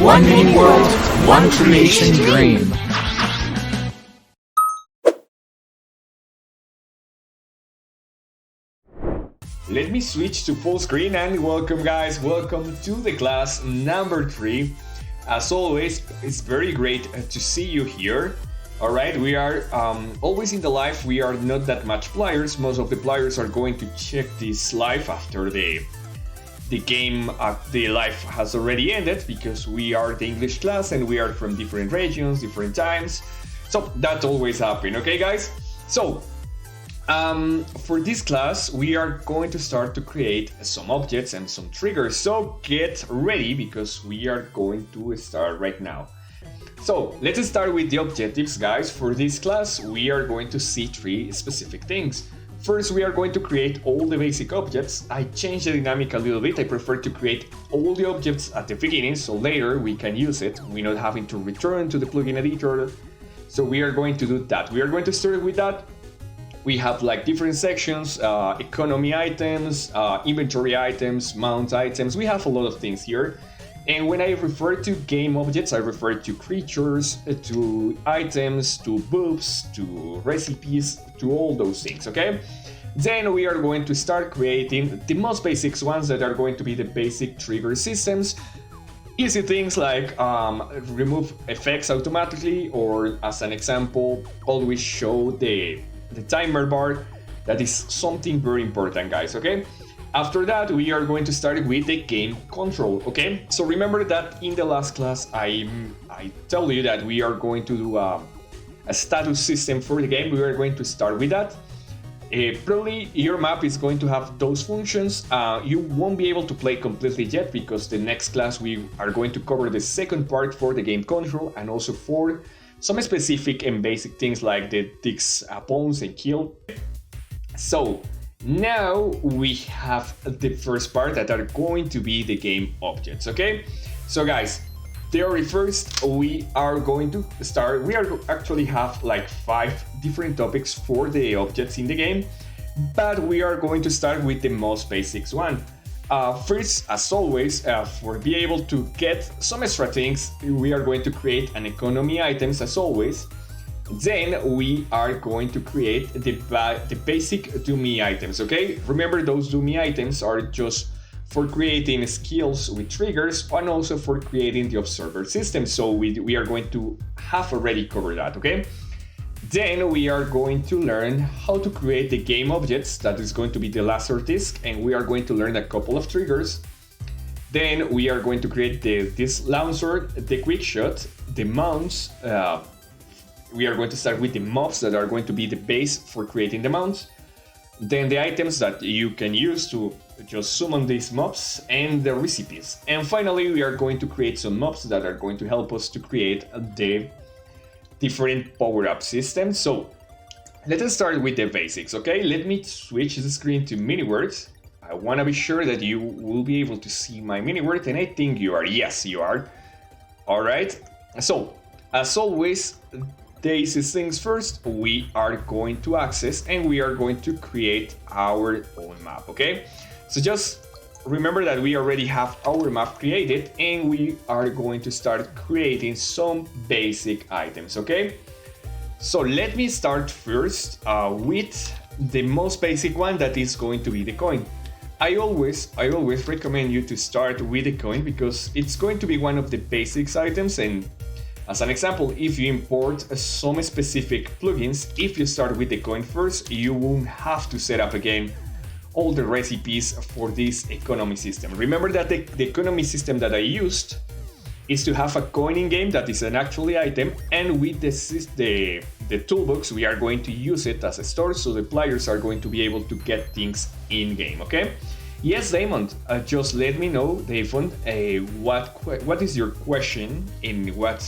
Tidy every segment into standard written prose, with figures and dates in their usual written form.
One mini world, one creation dream. Let me switch to full screen and welcome guys, welcome to the class number 3. As always, it's very great to see you here. Alright, we are always in the live, we are not that much players. Most of the players are going to check this live after the game, the live has already ended, because we are the English class and we are from different regions, different times. So that always happens, okay guys? So for this class, we are going to start to create some objects and some triggers. So get ready, because we are going to start right now. So let's start with the objectives, guys. For this class, we are going to see 3 specific things. First, we are going to create all the basic objects. I changed the dynamic a little bit. I prefer to create all the objects at the beginning, so later we can use it. We're not having to return to the plugin editor. So we are going to do that. We are going to start with that. We have like different sections, economy items, inventory items, mount items. We have a lot of things here. And when I refer to game objects, I refer to creatures, to items, to boobs, to recipes, to all those things, okay? Then we are going to start creating the most basic ones that are going to be the basic trigger systems. Easy things like remove effects automatically, or as an example, always show the timer bar. That is something very important, guys, okay? After that, we are going to start with the game control, okay? So remember that in the last class, I tell you that we are going to do a status system for the game. We are going to start with that. Probably your map is going to have those functions. You won't be able to play completely yet, because the next class we are going to cover the second part for the game control, and also for some specific and basic things like the dicks, pawns and kill. So now we have the first part that are going to be the game objects, okay? So guys, theory first, we are going to start. We are actually have like 5 different topics for the objects in the game, but we are going to start with the most basics one. First, as always, for be able to get some extra things, we are going to create an economy items as always. Then we are going to create the basic do me items, okay? Remember, those do me items are just for creating skills with triggers, and also for creating the observer system. So we are going to have already covered that, okay? Then we are going to learn how to create the game objects. That is going to be the laserdisc, and we are going to learn a couple of triggers. Then we are going to create this launcher, the quick shot, the mounts. We are going to start with the mobs that are going to be the base for creating the mounts. Then the items that you can use to just summon these mobs, and the recipes. And finally, we are going to create some mobs that are going to help us to create the different power-up systems. So let's start with the basics, okay? Let me switch the screen to MiniWorld. I want to be sure that you will be able to see my MiniWorld, and I think you are. Yes, you are. All right. So as always, the easiest things first, we are going to access and we are going to create our own map, okay? So just remember that we already have our map created, and we are going to start creating some basic items, okay? So let me start first with the most basic one, that is going to be the coin. I always recommend you to start with the coin, because it's going to be one of the basics items. And as an example, if you import some specific plugins, if you start with the coin first, you won't have to set up again all the recipes for this economy system. Remember that the economy system that I used is to have a coin in game that is an actual item, and with the toolbox we are going to use it as a store, so the players are going to be able to get things in game, okay? Yes, Damon, just let me know, Damon, what is your question and what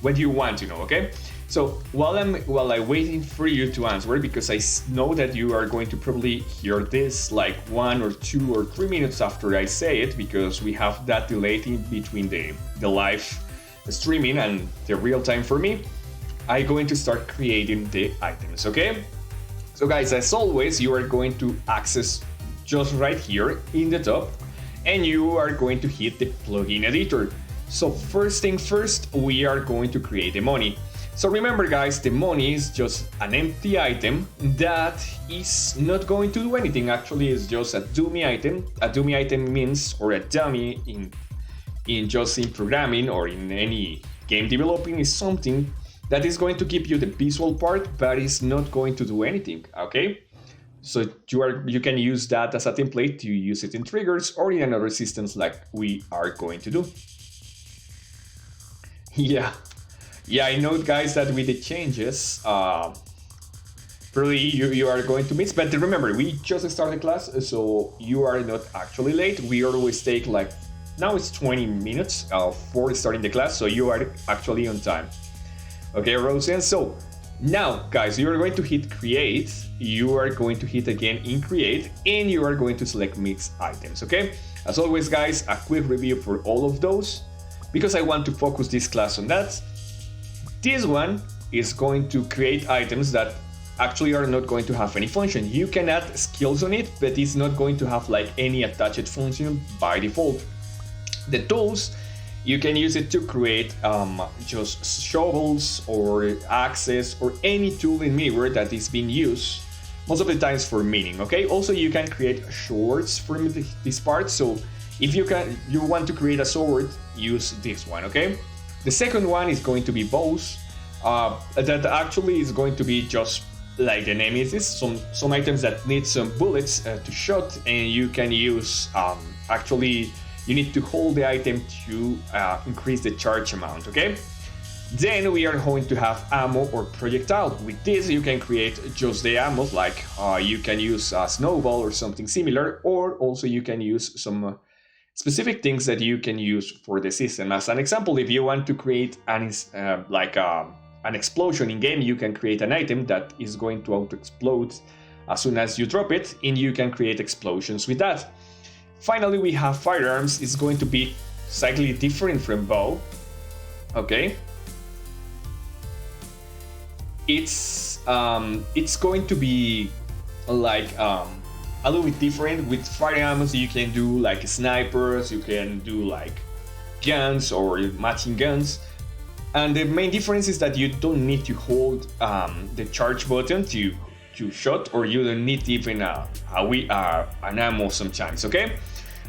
do you want to know, okay? So while I'm waiting for you to answer, because I know that you are going to probably hear this like 1 or 2 or 3 minutes after I say it, because we have that delay in between the live streaming and the real time for me, I'm going to start creating the items, okay? So guys, as always, you are going to access just right here in the top, and you are going to hit the plugin editor. So first thing first, we are going to create the money. So remember guys, the money is just an empty item that is not going to do anything. Actually, it's just a dummy item. A dummy item means, or a dummy in programming or in any game developing, is something that is going to give you the visual part, but is not going to do anything, okay? So you can use that as a template to use it in triggers or in another systems like we are going to do. Yeah, I know guys that with the changes, probably you are going to miss, but remember, we just started class, so you are not actually late. We always take like, now it's 20 minutes for starting the class, so you are actually on time. Okay, Roseanne, so now guys, you are going to hit create, you are going to hit again in create, and you are going to select mix items, okay? As always guys, a quick review for all of those, because I want to focus this class on that. This one is going to create items that actually are not going to have any function. You can add skills on it, but it's not going to have like any attached function by default. The tools, you can use it to create just shovels or axes or any tool in Miniware that is being used most of the times for mining, okay? Also, you can create swords from this part, so if you want to create a sword, use this one, okay? The second one is going to be bows. That actually is going to be just like the name is, some items that need some bullets to shoot, and you can use, actually, you need to hold the item to increase the charge amount, okay? Then we are going to have ammo or projectile. With this, you can create just the ammo, like you can use a snowball or something similar, or also you can use some specific things that you can use for the system. As an example, if you want to create an explosion in game, you can create an item that is going to auto explode as soon as you drop it, and you can create explosions with that. Finally, we have firearms. It's going to be slightly different from bow, okay? It's going to be like a little bit different. With firearms, you can do like snipers, you can do like guns or machine guns, and the main difference is that you don't need to hold the charge button to shot, or you don't need even an ammo sometimes, okay?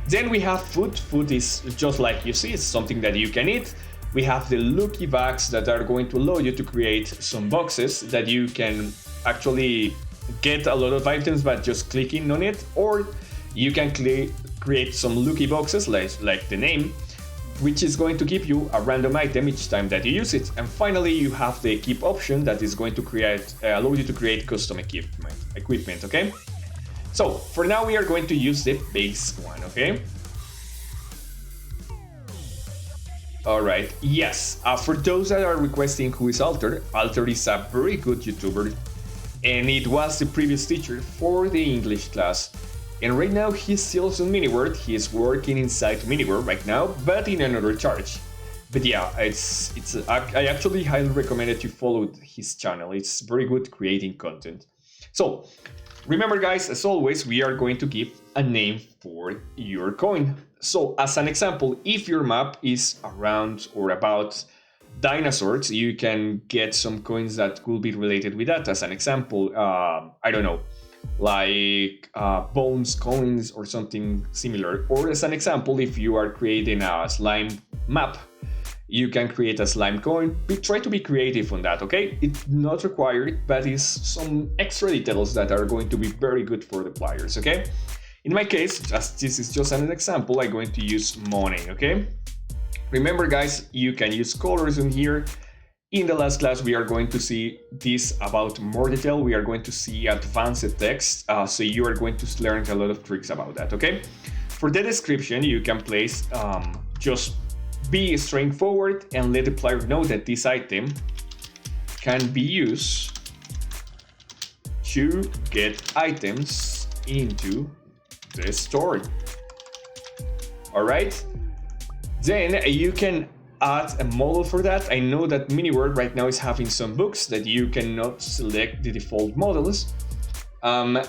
Then we have food. Food is just like you see, it's something that you can eat. We have the lucky bags that are going to allow you to create some boxes that you can actually get a lot of items by just clicking on it, or you can create some lucky boxes like the name, which is going to give you a random item each time that you use it. And finally, you have the equip option that is going to allow you to create custom equipment, okay? So for now, we are going to use the base one, okay? All right, yes, for those that are requesting who is Alter, Alter is a very good YouTuber, and it was the previous teacher for the English class. And right now he's still on Miniware. He is working inside Miniware right now, but in another charge. But yeah, I actually highly recommend that you follow his channel. It's very good creating content. So remember guys, as always, we are going to give a name for your coin. So as an example, if your map is around or about dinosaurs, you can get some coins that will be related with that. As an example, I don't know, like bones coins or something similar. Or as an example, if you are creating a slime map, you can create a slime coin. Try to be creative on that, okay? It's not required, but it's some extra details that are going to be very good for the players, okay? In my case, as this is just an example, I'm going to use money, okay? Remember guys, you can use colors in here. In the last class, we are going to see this about more detail. We are going to see advanced text, so you are going to learn a lot of tricks about that, okay? For the description, you can place, just be straightforward and let the player know that this item can be used to get items into the store. All right? Then you can add a model for that. I know that Miniware right now is having some books that you cannot select the default models.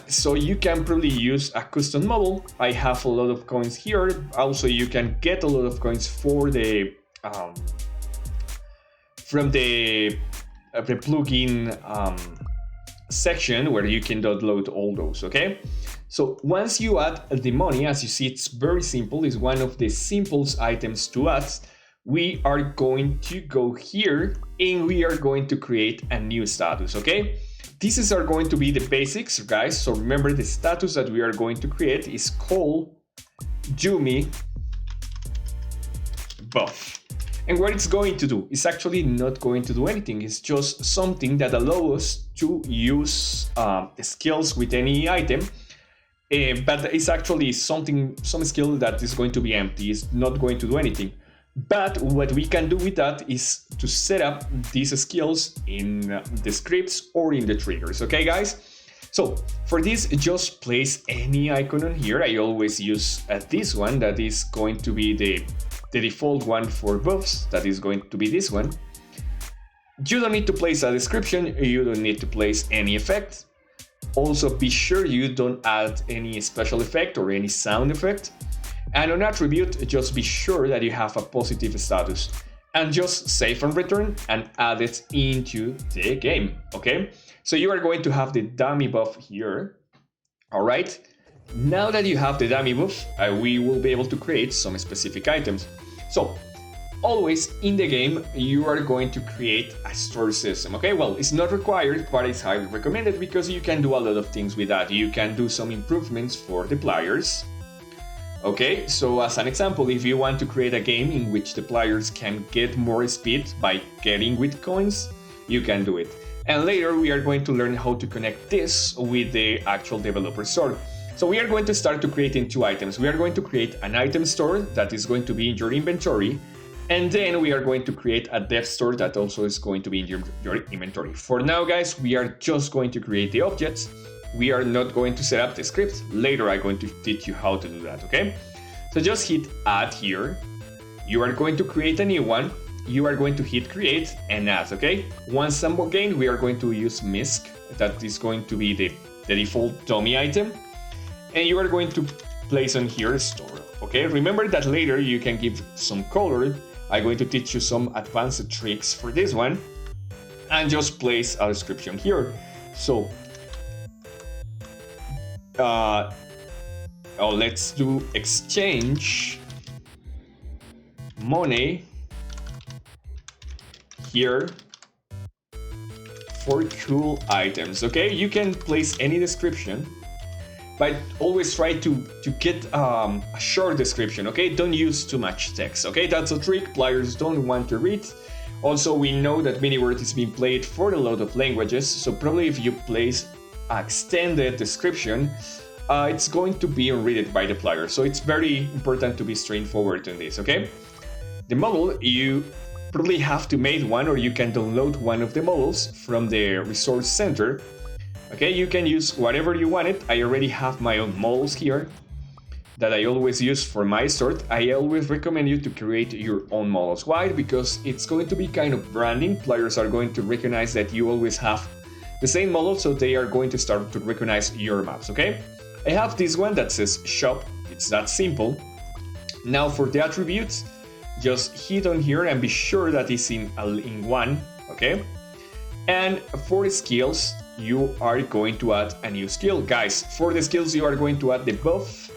So you can probably use a custom model. I have a lot of coins here. Also, you can get a lot of coins for the um, from the plugin section where you can download all those, okay? So once you add the money, as you see, it's very simple. It's one of the simplest items to add. We are going to go here and we are going to create a new status, okay? These are going to be the basics, guys. So remember, the status that we are going to create is called Yumi buff. And what it's going to do is actually not going to do anything. It's just something that allows us to use skills with any item. But it's actually some skill that is going to be empty. It's not going to do anything. But what we can do with that is to set up these skills in the scripts or in the triggers. Okay, guys? So for this, just place any icon on here. I always use this one that is going to be the default one for buffs. That is going to be this one. You don't need to place a description. You don't need to place any effect. Also, be sure you don't add any special effect or any sound effect. And on attribute, just be sure that you have a positive status. And just save and return and add it into the game, okay? So you are going to have the dummy buff here, all right? Now that you have the dummy buff, we will be able to create some specific items. So, always in the game, you are going to create a store system, okay? Well, it's not required, but it's highly recommended because you can do a lot of things with that. You can do some improvements for the players. Okay, so as an example, if you want to create a game in which the players can get more speed by getting with coins, you can do it. And later we are going to learn how to connect this with the actual developer store. So we are going to start to creating two items. We are going to create an item store that is going to be in your inventory, and then we are going to create a dev store that also is going to be in your inventory. For now, guys, we are just going to create the objects. We are not going to set up the script. Later, I'm going to teach you how to do that, okay? So just hit add here. You are going to create a new one. You are going to hit create and add, okay? Once again, we are going to use MISC. That is going to be the default dummy item. And you are going to place on here store, okay? Remember that later you can give some color. I'm going to teach you some advanced tricks for this one. And just place a description here. So, let's do exchange money here for cool items. Okay, you can place any description, but always try to get a short description. Okay, don't use too much text. Okay, that's a trick players don't want to read. Also, we know that Multiverse is being played for a lot of languages, so probably if you place extended description, it's going to be read by the player. So it's very important to be straightforward in this, okay? The model, you probably have to make one, or you can download one of the models from the resource center. Okay, you can use whatever you want it. I already have my own models here that I always use for my sort. I always recommend you to create your own models. Why? Because it's going to be kind of branding. Players are going to recognize that you always have the same model, so they are going to start to recognize your maps, okay? I have this one that says shop. It's that simple. Now for the attributes, just hit on here and be sure that it's in one, okay? And for the skills, you are going to add a new skill. Guys, for the skills, you are going to add the buff.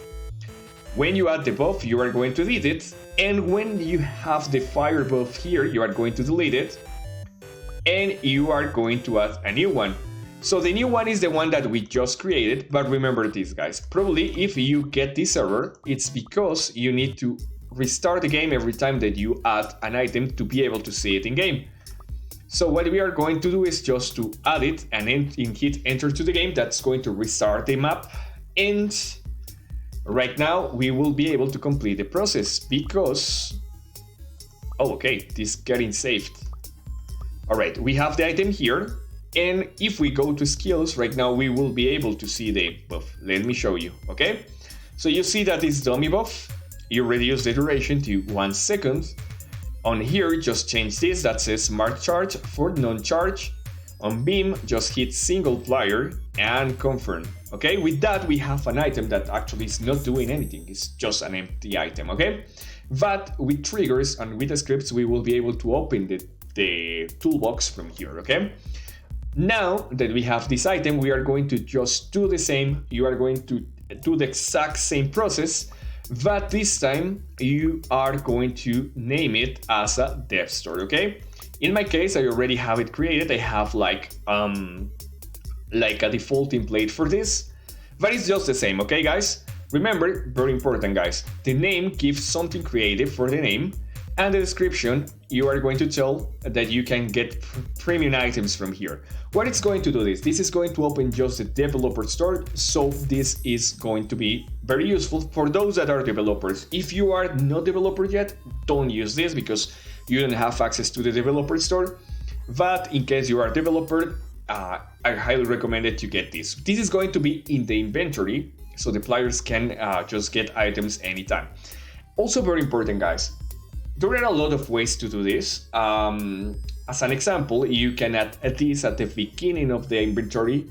When you add the buff, you are going to delete it. And when you have the fire buff here, you are going to delete it. And you are going to add a new one. So the new one is the one that we just created, but remember this, guys. Probably if you get this error, it's because you need to restart the game every time that you add an item to be able to see it in game. So what we are going to do is just to add it and then hit enter to the game. That's going to restart the map. And right now we will be able to complete the process because, oh, okay, this is getting saved. All right, we have the item here. And if we go to skills right now, we will be able to see the buff. Let me show you, okay? So you see that it's dummy buff. You reduce the duration to 1 second. On here, just change this that says mark charge for non-charge. On beam, just hit single player and confirm, Okay, with that we have an item that actually is not doing anything, it's just an empty item. Okay, but with triggers and with the scripts we will be able to open the toolbox from here. Okay, now that we have this item, we are going to just do the same. You are going to do the exact same process, but this time you are going to name it as a dev store. Okay, in my case I already have it created. I have like a default template for this, but it's just the same. Okay guys, remember, very important guys, the name gives something creative for the name, and the description you are going to tell that you can get premium items from here. What it's going to do this is going to open just the developer store, so this is going to be very useful for those that are developers. If you are not developer yet, don't use this because you don't have access to the developer store, but in case you are a developer, I highly recommend that you get this. This is going to be in the inventory, so the players can just get items anytime. Also very important guys, there are a lot of ways to do this. As an example, you can add this at the beginning of the inventory.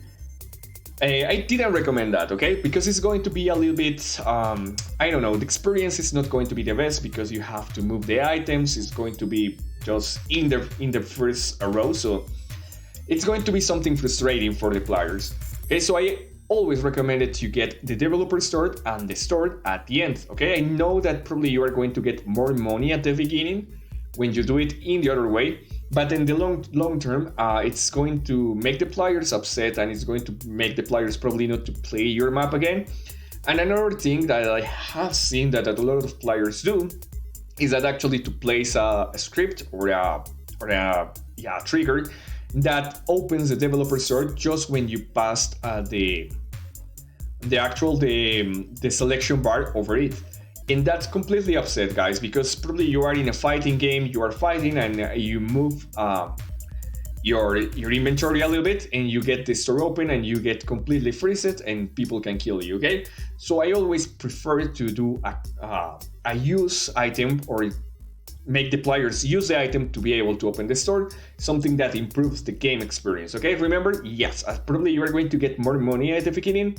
I didn't recommend that, okay? Because it's going to be a little bit, I don't know, the experience is not going to be the best because you have to move the items. It's going to be just in the first row, so it's going to be something frustrating for the players. Okay, so I always recommend that you get the developer store and the store at the end. Okay, I know that probably you are going to get more money at the beginning when you do it in the other way, but in the long term, it's going to make the players upset, and it's going to make the players probably not to play your map again. And another thing that I have seen that a lot of players do is that actually to place a script or a trigger that opens the developer store just when you passed the selection bar over it. And that's completely upset guys, because probably you are in a fighting game, you are fighting and you move your inventory a little bit and you get the store open and you get completely freezed and people can kill you. Okay, so I always prefer to do a use item, or make the players use the item to be able to open the store, something that improves the game experience. Okay, remember, yes, probably you are going to get more money at the beginning,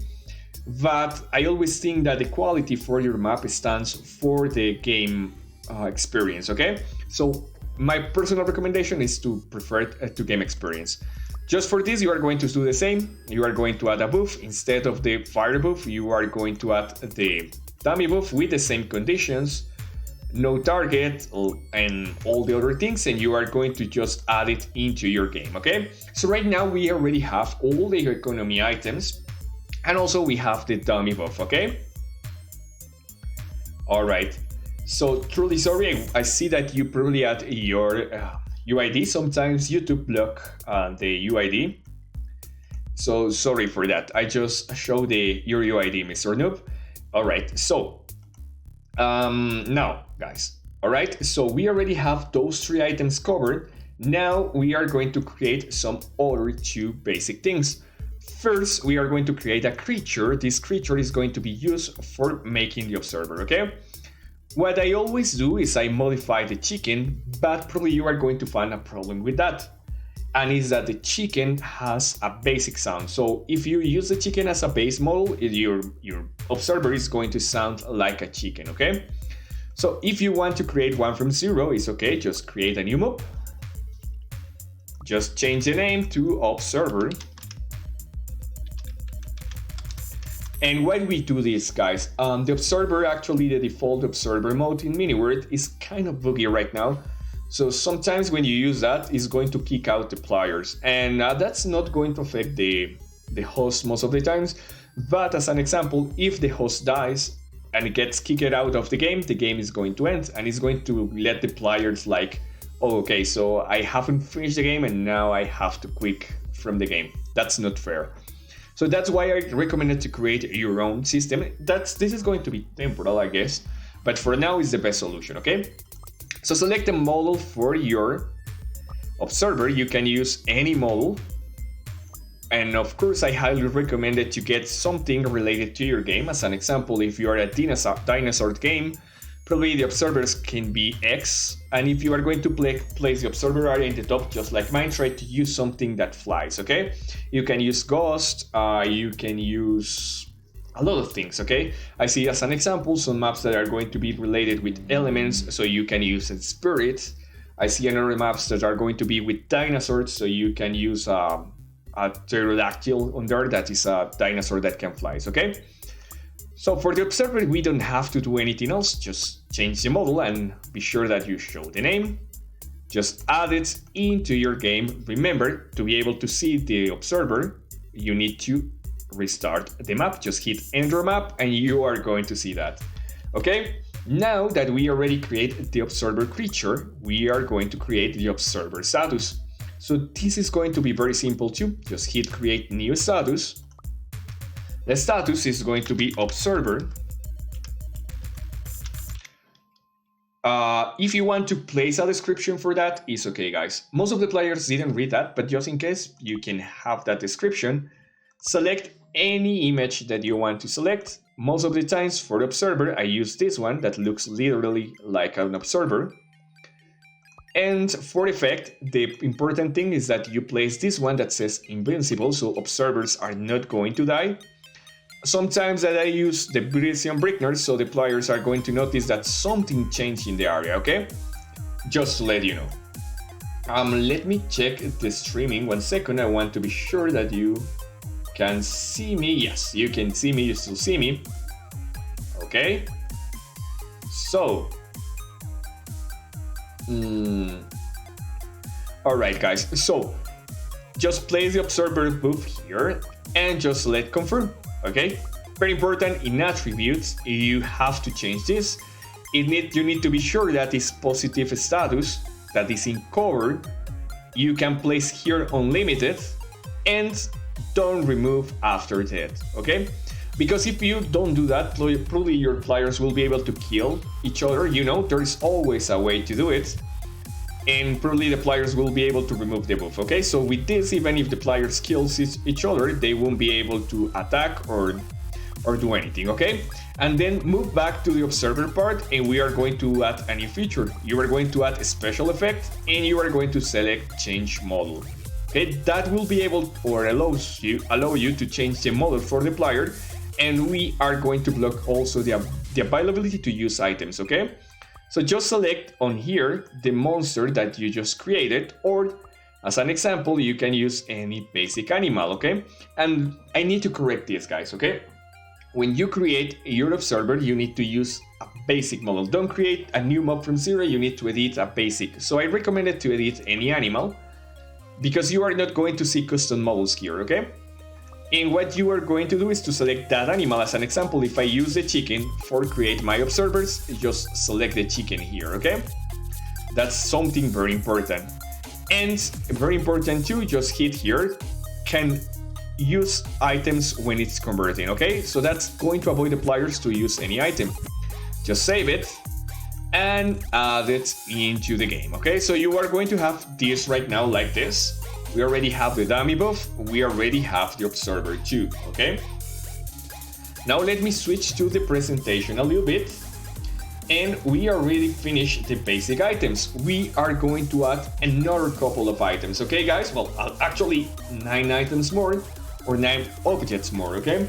but I always think that the quality for your map stands for the game experience. Okay, so my personal recommendation is to prefer to game experience. Just for this, you are going to do the same. You are going to add a buff. Instead of the fire buff, you are going to add the dummy buff with the same conditions, no target and all the other things, and you are going to just add it into your game. Okay, so right now we already have all the economy items, and also we have the dummy buff. Okay, all right, so truly sorry, I see that you probably add your UID. Sometimes YouTube block the UID, so sorry for that. I just showed your UID, Mr. Noob. All right, so now guys, all right, so we already have those 3 items covered. Now we are going to create some other 2 basic things. First, we are going to create a creature. This creature is going to be used for making the observer. Okay, what I always do is I modify the chicken, but probably you are going to find a problem with that, and is that the chicken has a basic sound. So if you use the chicken as a base model, your observer is going to sound like a chicken. Okay, so if you want to create one from 0, it's okay, just create a new mob, just change the name to observer. And when we do this, guys, the observer, actually the default observer mode in MiniWorld is kind of buggy right now. So sometimes when you use that, it's going to kick out the players, and that's not going to affect the host most of the times. But as an example, if the host dies and it gets kicked out of the game is going to end, and it's going to let the players like, oh, okay, so I haven't finished the game and now I have to quit from the game. That's not fair. So that's why I recommended to create your own system. This is going to be temporal, I guess, but for now it's the best solution. Okay, so select a model for your observer. You can use any model, and of course I highly recommend that you get something related to your game. As an example, if you are a dinosaur game, Probably the observers can be X, and if you are going to place the observer area in the top, just like mine, try to use something that flies, okay? You can use ghost, you can use a lot of things, okay? I see as an example some maps that are going to be related with elements, so you can use a spirit. I see another maps that are going to be with dinosaurs, so you can use a pterodactyl on there, that is a dinosaur that can fly, okay? So for the observer, we don't have to do anything else, just change the model and be sure that you show the name. Just add it into your game. Remember, to be able to see the observer, you need to restart the map. Just hit enter map and you are going to see that. Okay, now that we already created the observer creature, we are going to create the observer status. So this is going to be very simple too. Just hit create new status. The status is going to be observer. If you want to place a description for that, it's okay, guys. Most of the players didn't read that, but just in case, you can have that description. Select any image that you want to select. Most of the times for the observer, I use this one that looks literally like an observer. And for effect, the important thing is that you place this one that says invincible, so observers are not going to die. Sometimes that I use the Britian Brickner, so the players are going to notice that something changed in the area, okay? Just to let you know. Let me check the streaming 1 second. I want to be sure that you can see me. Yes, you can see me, you still see me. Okay. So. Alright guys, so just place the observer buff here and just select confirm. Okay, very important in attributes, you have to change this. You need to be sure that is positive status, that is in cover. You can place here unlimited and don't remove after that, okay? Because if you don't do that, probably your players will be able to kill each other. You know, there is always a way to do it. And probably the players will be able to remove the buff, okay? So with this, even if the players kills each other, they won't be able to attack or do anything, okay? And then move back to the observer part, and we are going to add a new feature. You are going to add a special effect, and you are going to select change model. Okay, that will be able or allow you to change the model for the player, and we are going to block also the availability to use items, okay? So just select on here the monster that you just created, or as an example, you can use any basic animal, okay? And I need to correct this, guys, okay? When you create your observer, you need to use a basic model. Don't create a new mob from zero, you need to edit a basic. So I recommend it to edit any animal, because you are not going to see custom models here, okay? And what you are going to do is to select that animal. As an example, if I use the chicken for create my observers, just select the chicken here, okay? That's something very important. And very important too, just hit here, can use items when it's converting, okay? So that's going to avoid the players to use any item. Just save it and add it into the game, okay? So you are going to have this right now like this. We already have the dummy buff, we already have the observer too, okay? Now let me switch to the presentation a little bit, and we already finished the basic items. We are going to add another couple of items, okay guys? Well, actually 9 items more, or 9 objects more, okay?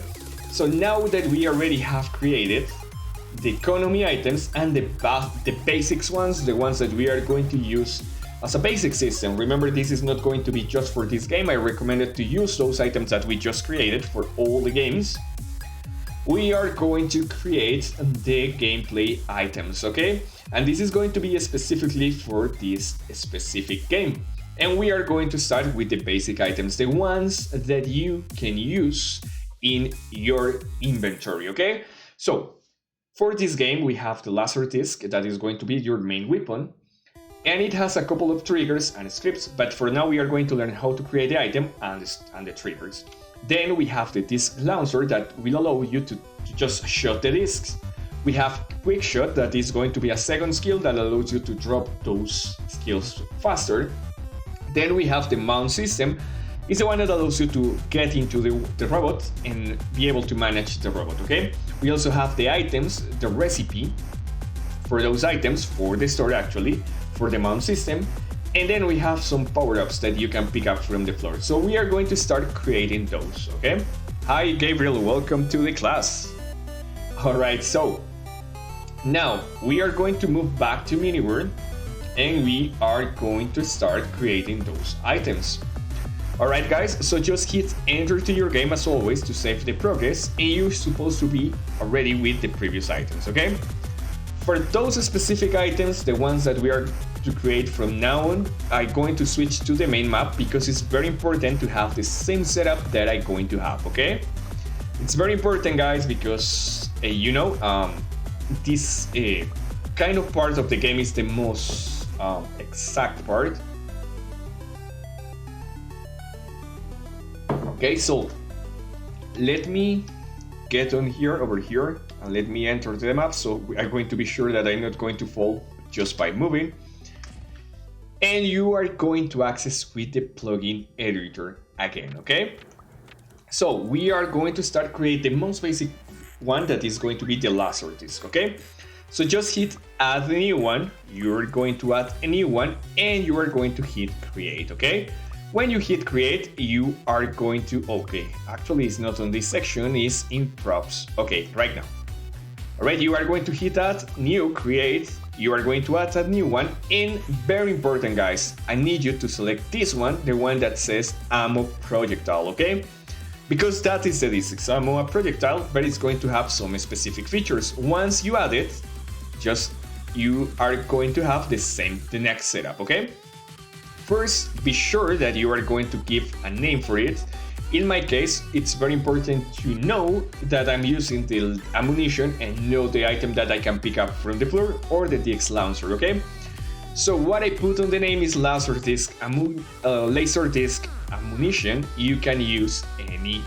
So now that we already have created the economy items and the basics ones, the ones that we are going to use as a basic system. Remember, this is not going to be just for this game. I recommend it to use those items that we just created for all the games. We are going to create the gameplay items, okay? And this is going to be specifically for this specific game. And we are going to start with the basic items, the ones that you can use in your inventory, okay? So for this game, we have the laserdisc that is going to be your main weapon. And it has a couple of triggers and scripts, but for now we are going to learn how to create the item and the triggers. Then we have the disc launcher that will allow you to just shot the discs. We have quick shot that is going to be a second skill that allows you to drop those skills faster. Then we have the mount system. It's the one that allows you to get into the robot and be able to manage the robot, okay? We also have the items, the recipe for those items, for the store actually, for the mount system. And then we have some power-ups that you can pick up from the floor. So we are going to start creating those, okay? Hi Gabriel, welcome to the class. Alright, so now we are going to move back to MiniWorld and we are going to start creating those items. Alright guys, so just hit enter to your game as always to save the progress, and you're supposed to be already with the previous items, okay? For those specific items, the ones that we are to create from now on, I'm going to switch to the main map because it's very important to have the same setup that I'm going to have, okay? It's very important guys because, this kind of part of the game is the most exact part. Okay, so let me get on here, over here, and let me enter the map. So I'm going to be sure that I'm not going to fall just by moving. And you are going to access with the plugin editor again, okay? So we are going to start create the most basic one that is going to be the laserdisc, okay? So just hit add a new one, you're going to add a new one, and you are going to hit create, okay? When you hit create, you are going to, okay, actually it's not on this section, it's in props, okay, right now. All right, you are going to hit add new, create, you are going to add a new one, and very important guys, I need you to select this one, the one that says ammo projectile, okay? Because that is the disc, ammo a projectile, but it's going to have some specific features. Once you add it, just you are going to have the next setup, okay? First, be sure that you are going to give a name for it. In my case, it's very important to know that I'm using the ammunition and know the item that I can pick up from the floor or the DX launcher, okay? So what I put on the name is laserdisc ammunition. You can use any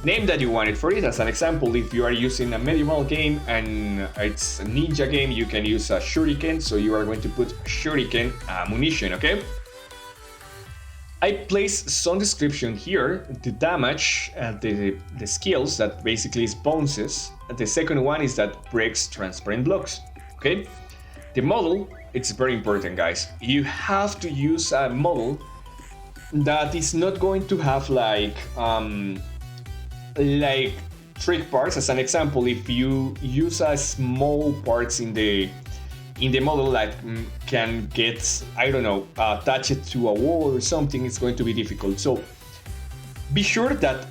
name that you wanted for it. As an example, if you are using a medieval game and it's a ninja game, you can use a shuriken, so you are going to put shuriken ammunition, okay? I place some description here, the damage, the skills that basically is bonuses. The second one is that breaks transparent blocks, okay? The model, it's very important guys. You have to use a model that is not going to have like trick parts. As an example, if you use a small parts in the model that can get, I don't know, attached to a wall or something, it's going to be difficult. So be sure that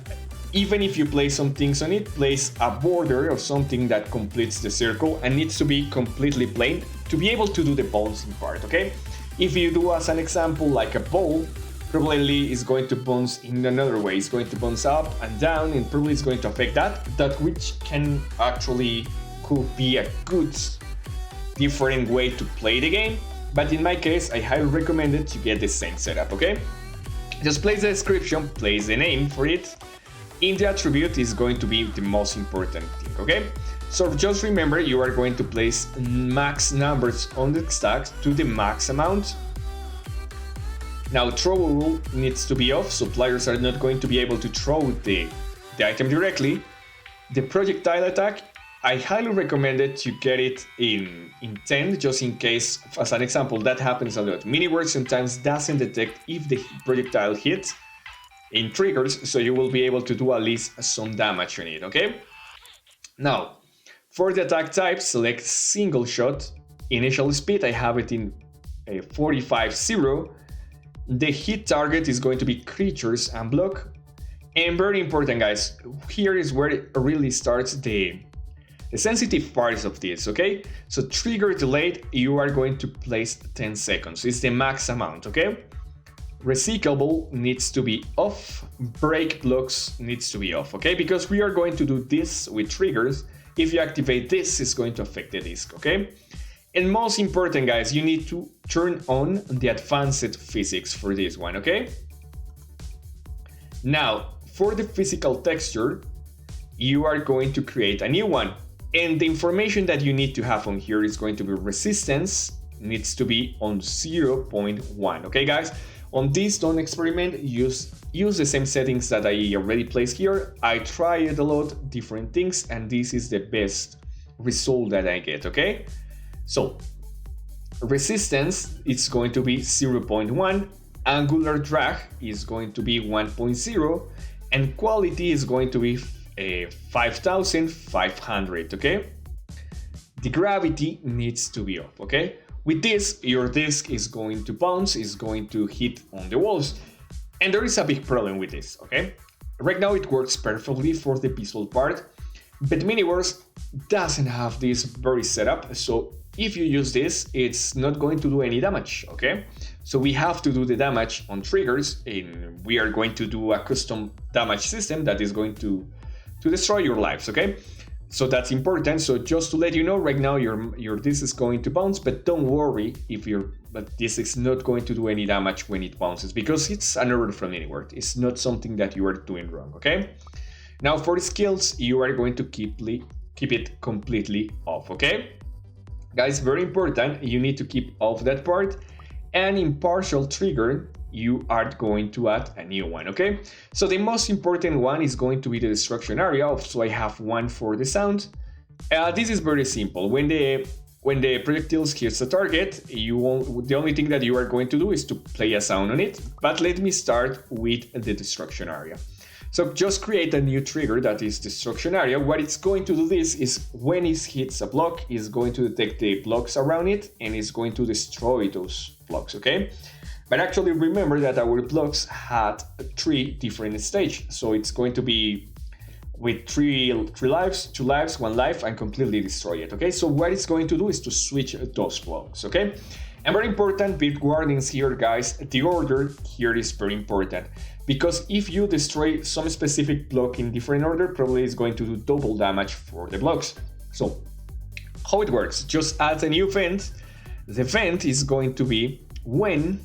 even if you place some things on it, place a border of something that completes the circle and needs to be completely plain to be able to do the bouncing part, okay? If you do as an example like a ball, probably is going to bounce in another way. It's going to bounce up and down, and probably it's going to affect that which can actually could be a good different way to play the game. But in my case, I highly recommend it to get the same setup, okay? Just place the description, place the name for it. In the attribute is going to be the most important thing, okay? So just remember, you are going to place max numbers on the stacks to the max amount. Now throw rule needs to be off, so players are not going to be able to throw the item directly. The projectile attack, I highly recommend it to get it in 10, just in case, as an example, that happens a lot. MiniWorld sometimes doesn't detect if the projectile hits in triggers, so you will be able to do at least some damage on it, okay? Now, for the attack type, select single shot. Initial speed, I have it in 45-0. The hit target is going to be creatures and block. And very important guys, here is where it really starts the sensitive parts of this, okay? So trigger delayed, you are going to place 10 seconds. It's the max amount, okay? Recyclable needs to be off. Break blocks needs to be off, okay? Because we are going to do this with triggers. If you activate this, it's going to affect the disc, okay? And most important guys, you need to turn on the advanced physics for this one, okay? Now, for the physical texture, you are going to create a new one. And the information that you need to have on here is going to be resistance, needs to be on 0.1, okay guys? On this, don't experiment, use the same settings that I already placed here. I tried a lot, different things, and this is the best result that I get, okay? So resistance is going to be 0.1, angular drag is going to be 1.0, and quality is going to be 5500, okay? The gravity needs to be up, okay? With this, your disc is going to bounce, is going to hit on the walls. And there is a big problem with this, okay? Right now it works perfectly for the visual part, but Multiverse doesn't have this very setup, so if you use this, it's not going to do any damage, okay? So we have to do the damage on triggers, and we are going to do a custom damage system that is going to destroy your lives, okay? So that's important. So just to let you know, right now your disc is going to bounce, but don't worry if but this is not going to do any damage when it bounces, because it's an error from anywhere. It's not something that you are doing wrong, okay? Now for skills, you are going to keep it completely off, okay? Guys, very important, you need to keep off that part. And in partial trigger, you are going to add a new one, okay? So the most important one is going to be the destruction area, so I have one for the sound. This is very simple. When the projectiles hits the target, the only thing that you are going to do is to play a sound on it. But let me start with the destruction area. So just create a new trigger that is destruction area. What it's going to do this is when it hits a block, it's going to detect the blocks around it and it's going to destroy those blocks, okay? But actually remember that our blocks had 3 different stages. So it's going to be with 3 lives, 2 lives, 1 life, and completely destroy it, okay? So what it's going to do is to switch those blocks, okay? And very important bit warnings here, guys. The order here is very important, because if you destroy some specific block in different order, probably it's going to do double damage for the blocks. So how it works, just add a new vent. The vent is going to be when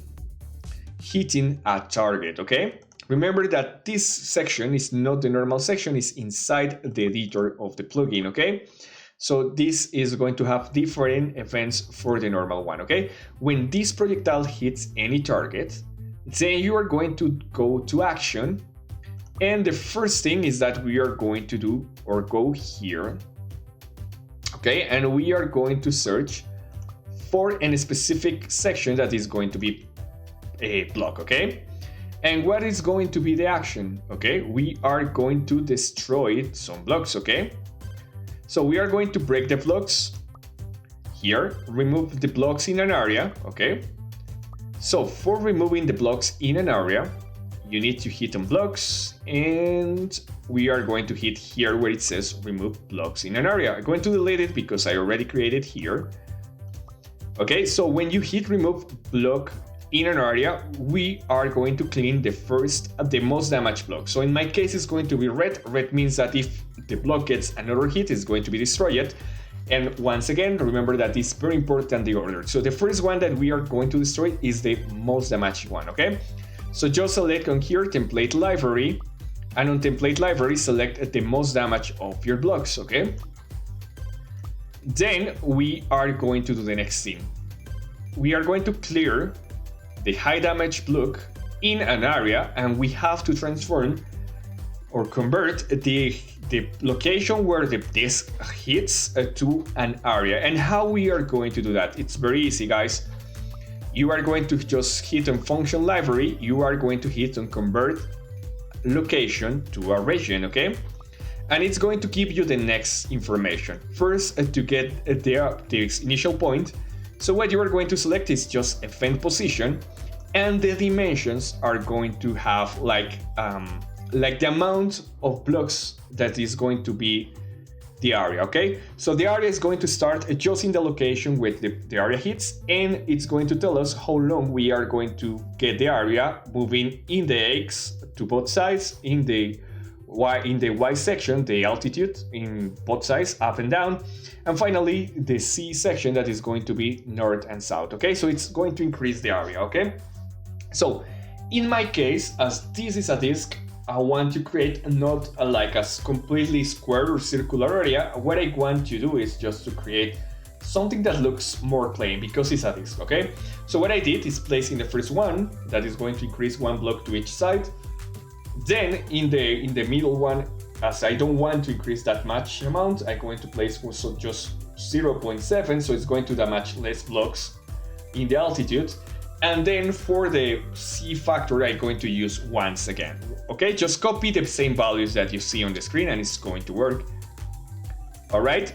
hitting a target, okay? Remember that this section is not the normal section, it's inside the editor of the plugin, okay? So this is going to have different events for the normal one, okay? When this projectile hits any target, then you are going to go to action. And the first thing is that we are going to do or go here, okay? And we are going to search for a specific section that is going to be a block, okay? And what is going to be the action, okay? We are going to destroy some blocks, okay? So we are going to break the blocks here, remove the blocks in an area, okay? So for removing the blocks in an area, you need to hit on blocks, and we are going to hit here where it says remove blocks in an area. I'm going to delete it because I already created here. Okay, so when you hit remove block in an area, we are going to clean the most damaged block. So in my case, it's going to be red. Red means that if the block gets another hit, it's going to be destroyed. And once again, remember that it's very important, the order. So the first one that we are going to destroy is the most damaged one, okay? So just select on here, template library, and on template library, select the most damage of your blocks, okay? Then we are going to do the next thing. We are going to clear the high damage block in an area, and we have to transform or convert the location where the disc hits to an area. And how we are going to do that? It's very easy, guys. You are going to just hit on function library. You are going to hit on convert location to a region, okay? And it's going to give you the next information. First, to get the initial point. So what you are going to select is just event position, and the dimensions are going to have like the amount of blocks that is going to be the area, okay? So the area is going to start just in the location where the area hits, and it's going to tell us how long we are going to get the area moving in the X to both sides, in the Y section, the altitude in both sides, up and down, and finally the C section that is going to be north and south, okay? So it's going to increase the area, okay? So in my case, as this is a disc, I want to create not like a completely square or circular area. What I want to do is just to create something that looks more plain because it's a disc, okay? So what I did is place in the first one that is going to increase 1 block to each side. Then in the middle one, as I don't want to increase that much amount, I'm going to place also just 0.7, so it's going to damage less blocks in the altitude. And then for the C factor, I'm going to use once again. Okay, just copy the same values that you see on the screen and it's going to work. All right,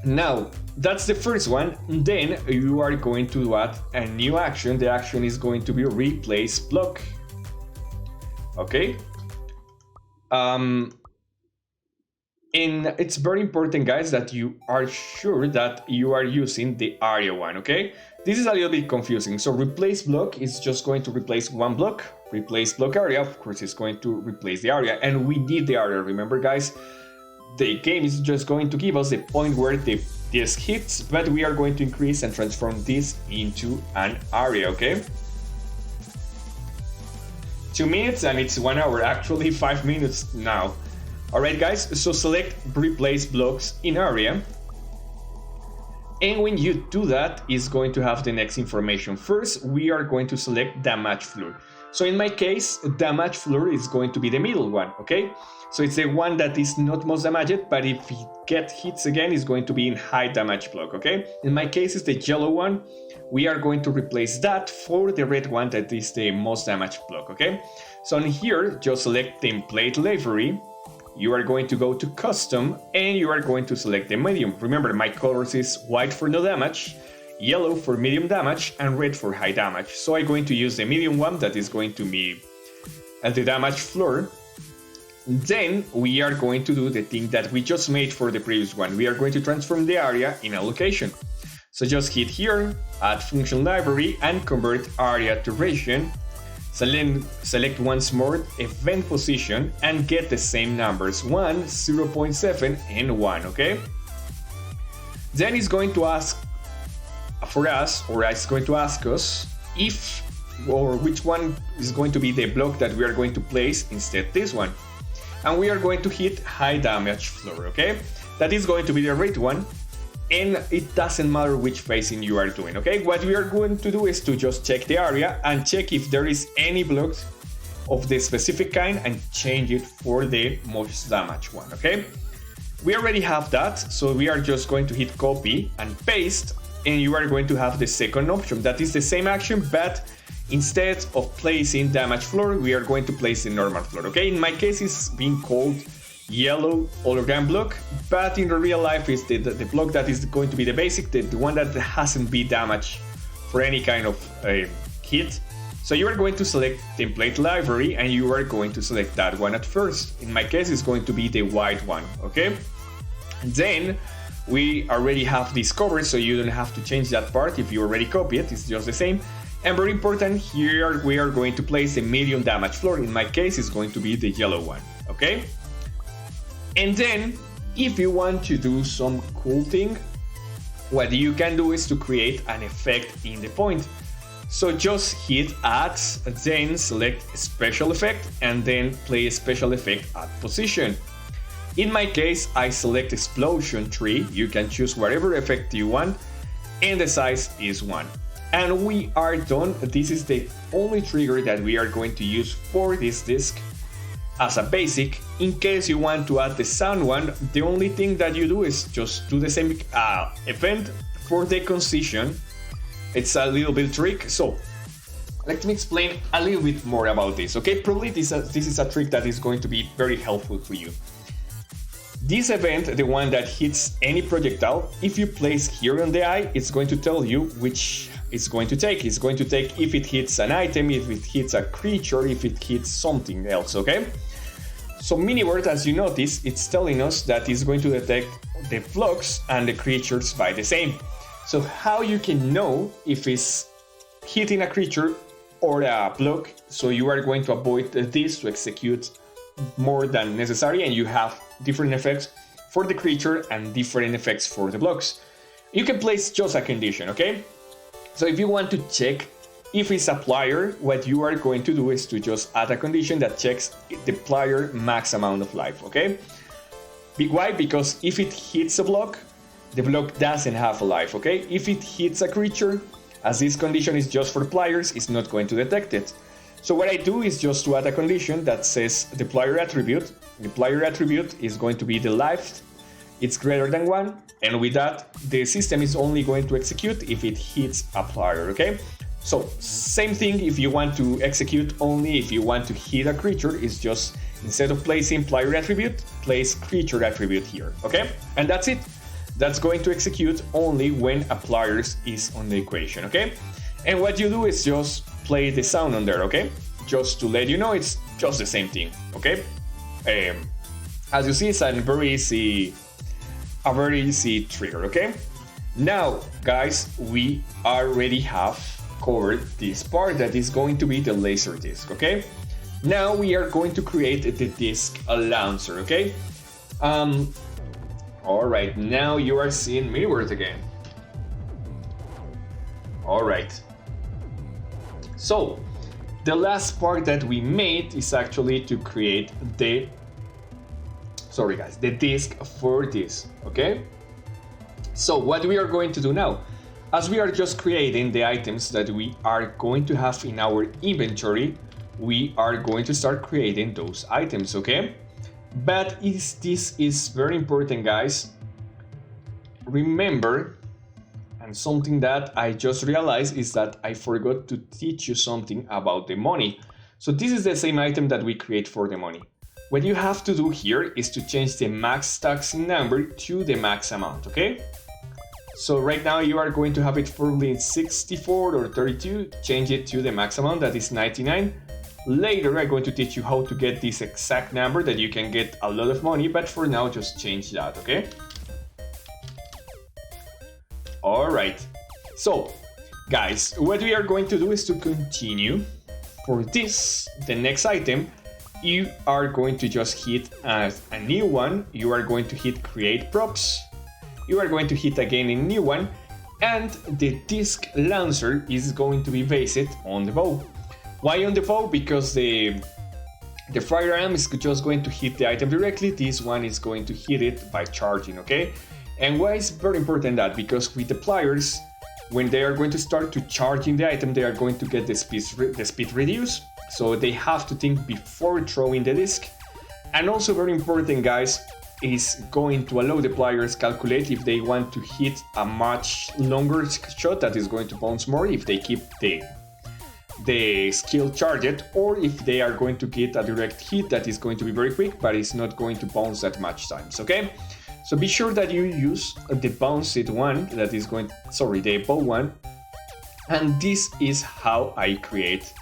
now that's the first one. Then you are going to add a new action. The action is going to be replace block. Okay. And it's very important, guys, that you are sure that you are using the area one, okay? This is a little bit confusing. So replace block is just going to replace one block. Replace block area, of course, is going to replace the area. And we did the area, remember, guys? The game is just going to give us the point where the disc hits, but we are going to increase and transform this into an area, okay? 2 minutes and it's 1 hour, actually 5 minutes now. Alright guys, so select replace blocks in area. And when you do that, it's going to have the next information. First, we are going to select damage floor. So in my case, damage floor is going to be the middle one, okay? So it's the one that is not most damaged, but if it gets hits again, it's going to be in high damage block, okay? In my case, it's the yellow one. We are going to replace that for the red one that is the most damaged block, okay? So in here, just select template library. You are going to go to custom and you are going to select the medium. Remember, my colors is white for no damage, yellow for medium damage, and red for high damage. So I'm going to use the medium one that is going to be at the damage floor. Then we are going to do the thing that we just made for the previous one. We are going to transform the area in a location. So just hit here, add function library, and convert area to region. Select once more event position and get the same numbers 1, 0.7, and 1, okay? Then it's going to ask for us, or it's going to ask us if or which one is going to be the block that we are going to place instead this one. And we are going to hit high damage floor, okay? That is going to be the red one. And it doesn't matter which phasing you are doing, okay? What we are going to do is to just check the area and check if there is any block of the specific kind and change it for the most damage one, okay? We already have that, so we are just going to hit copy and paste, and you are going to have the second option. That is the same action, but instead of placing damage floor, we are going to place the normal floor, okay? In my case, it's being called yellow hologram block, but in the real life is the block that is going to be the basic, the one that hasn't been damaged for any kind of hit. So you are going to select template library and you are going to select that one at first. In my case, it's going to be the white one, okay? Then we already have this covered, so you don't have to change that part if you already copy it, it's just the same. And very important, here we are going to place a medium damage floor. In my case, it's going to be the yellow one, okay? And then, if you want to do some cool thing, what you can do is to create an effect in the point. So just hit add, then select special effect, and then play a special effect at position. In my case, I select explosion tree. You can choose whatever effect you want, and the size is 1. And we are done. This is the only trigger that we are going to use for this disc. As a basic, in case you want to add the sound one, the only thing that you do is just do the same event for the concision. It's a little bit trick, so let me explain a little bit more about this, okay? Probably this is a trick that is going to be very helpful for you. This event, the one that hits any projectile, if you place here on the eye, it's going to tell you which it's going to take. It's going to take if it hits an item, if it hits a creature, if it hits something else, okay? So MiniWord, as you notice, it's telling us that it's going to detect the blocks and the creatures by the same. So how you can know if it's hitting a creature or a block, so you are going to avoid this to execute more than necessary, and you have different effects for the creature and different effects for the blocks. You can place just a condition, okay? So if you want to check if it's a plier, what you are going to do is to just add a condition that checks the plier max amount of life, okay? Why? Because if it hits a block, the block doesn't have a life, okay? If it hits a creature, as this condition is just for pliers, it's not going to detect it. So what I do is just to add a condition that says the player attribute. The player attribute is going to be the life, it's greater than 1, and with that, the system is only going to execute if it hits a player, okay? So same thing if you want to execute only if you want to hit a creature, it's just instead of placing player attribute, place creature attribute here, okay? And that's it. That's going to execute only when a player is on the equation, okay? And what you do is just play the sound on there, okay? Just to let you know, it's just the same thing, okay? As you see, it's a very easy trigger, okay? Now, guys, we already have covered this part that is going to be the laser disc, okay? Now we are going to create the disc launcher, okay? Alright, now you are seeing Multiverse again. Alright. So, the last part that we made is actually to create the disc for this, okay? So what we are going to do now, as we are just creating the items that we are going to have in our inventory, we are going to start creating those items, okay? But this is very important, guys. Remember, and something that I just realized is that I forgot to teach you something about the money. So this is the same item that we create for the money. What you have to do here is to change the max stacks in number to the max amount, okay? So right now you are going to have it probably 64 or 32, change it to the max amount, that is 99. Later I'm going to teach you how to get this exact number that you can get a lot of money, but for now just change that, okay? Alright, so guys, what we are going to do is to continue. For this, the next item, you are going to just hit as a new one, you are going to hit create props, you are going to hit again a new one, and the disc launcher is going to be based on the bow. Why on the bow? Because the firearm is just going to hit the item directly, this one is going to hit it by charging, okay? And why is very important that? Because with the pliers, when they are going to start to charging the item, they are going to get the speed reduced. So they have to think before throwing the disc. And also very important, guys, is going to allow the players calculate if they want to hit a much longer shot that is going to bounce more if they keep the skill charged, or if they are going to get a direct hit that is going to be very quick but it's not going to bounce that much times, okay? So be sure that you use the bounced one that is going, the bow one. And this is how I create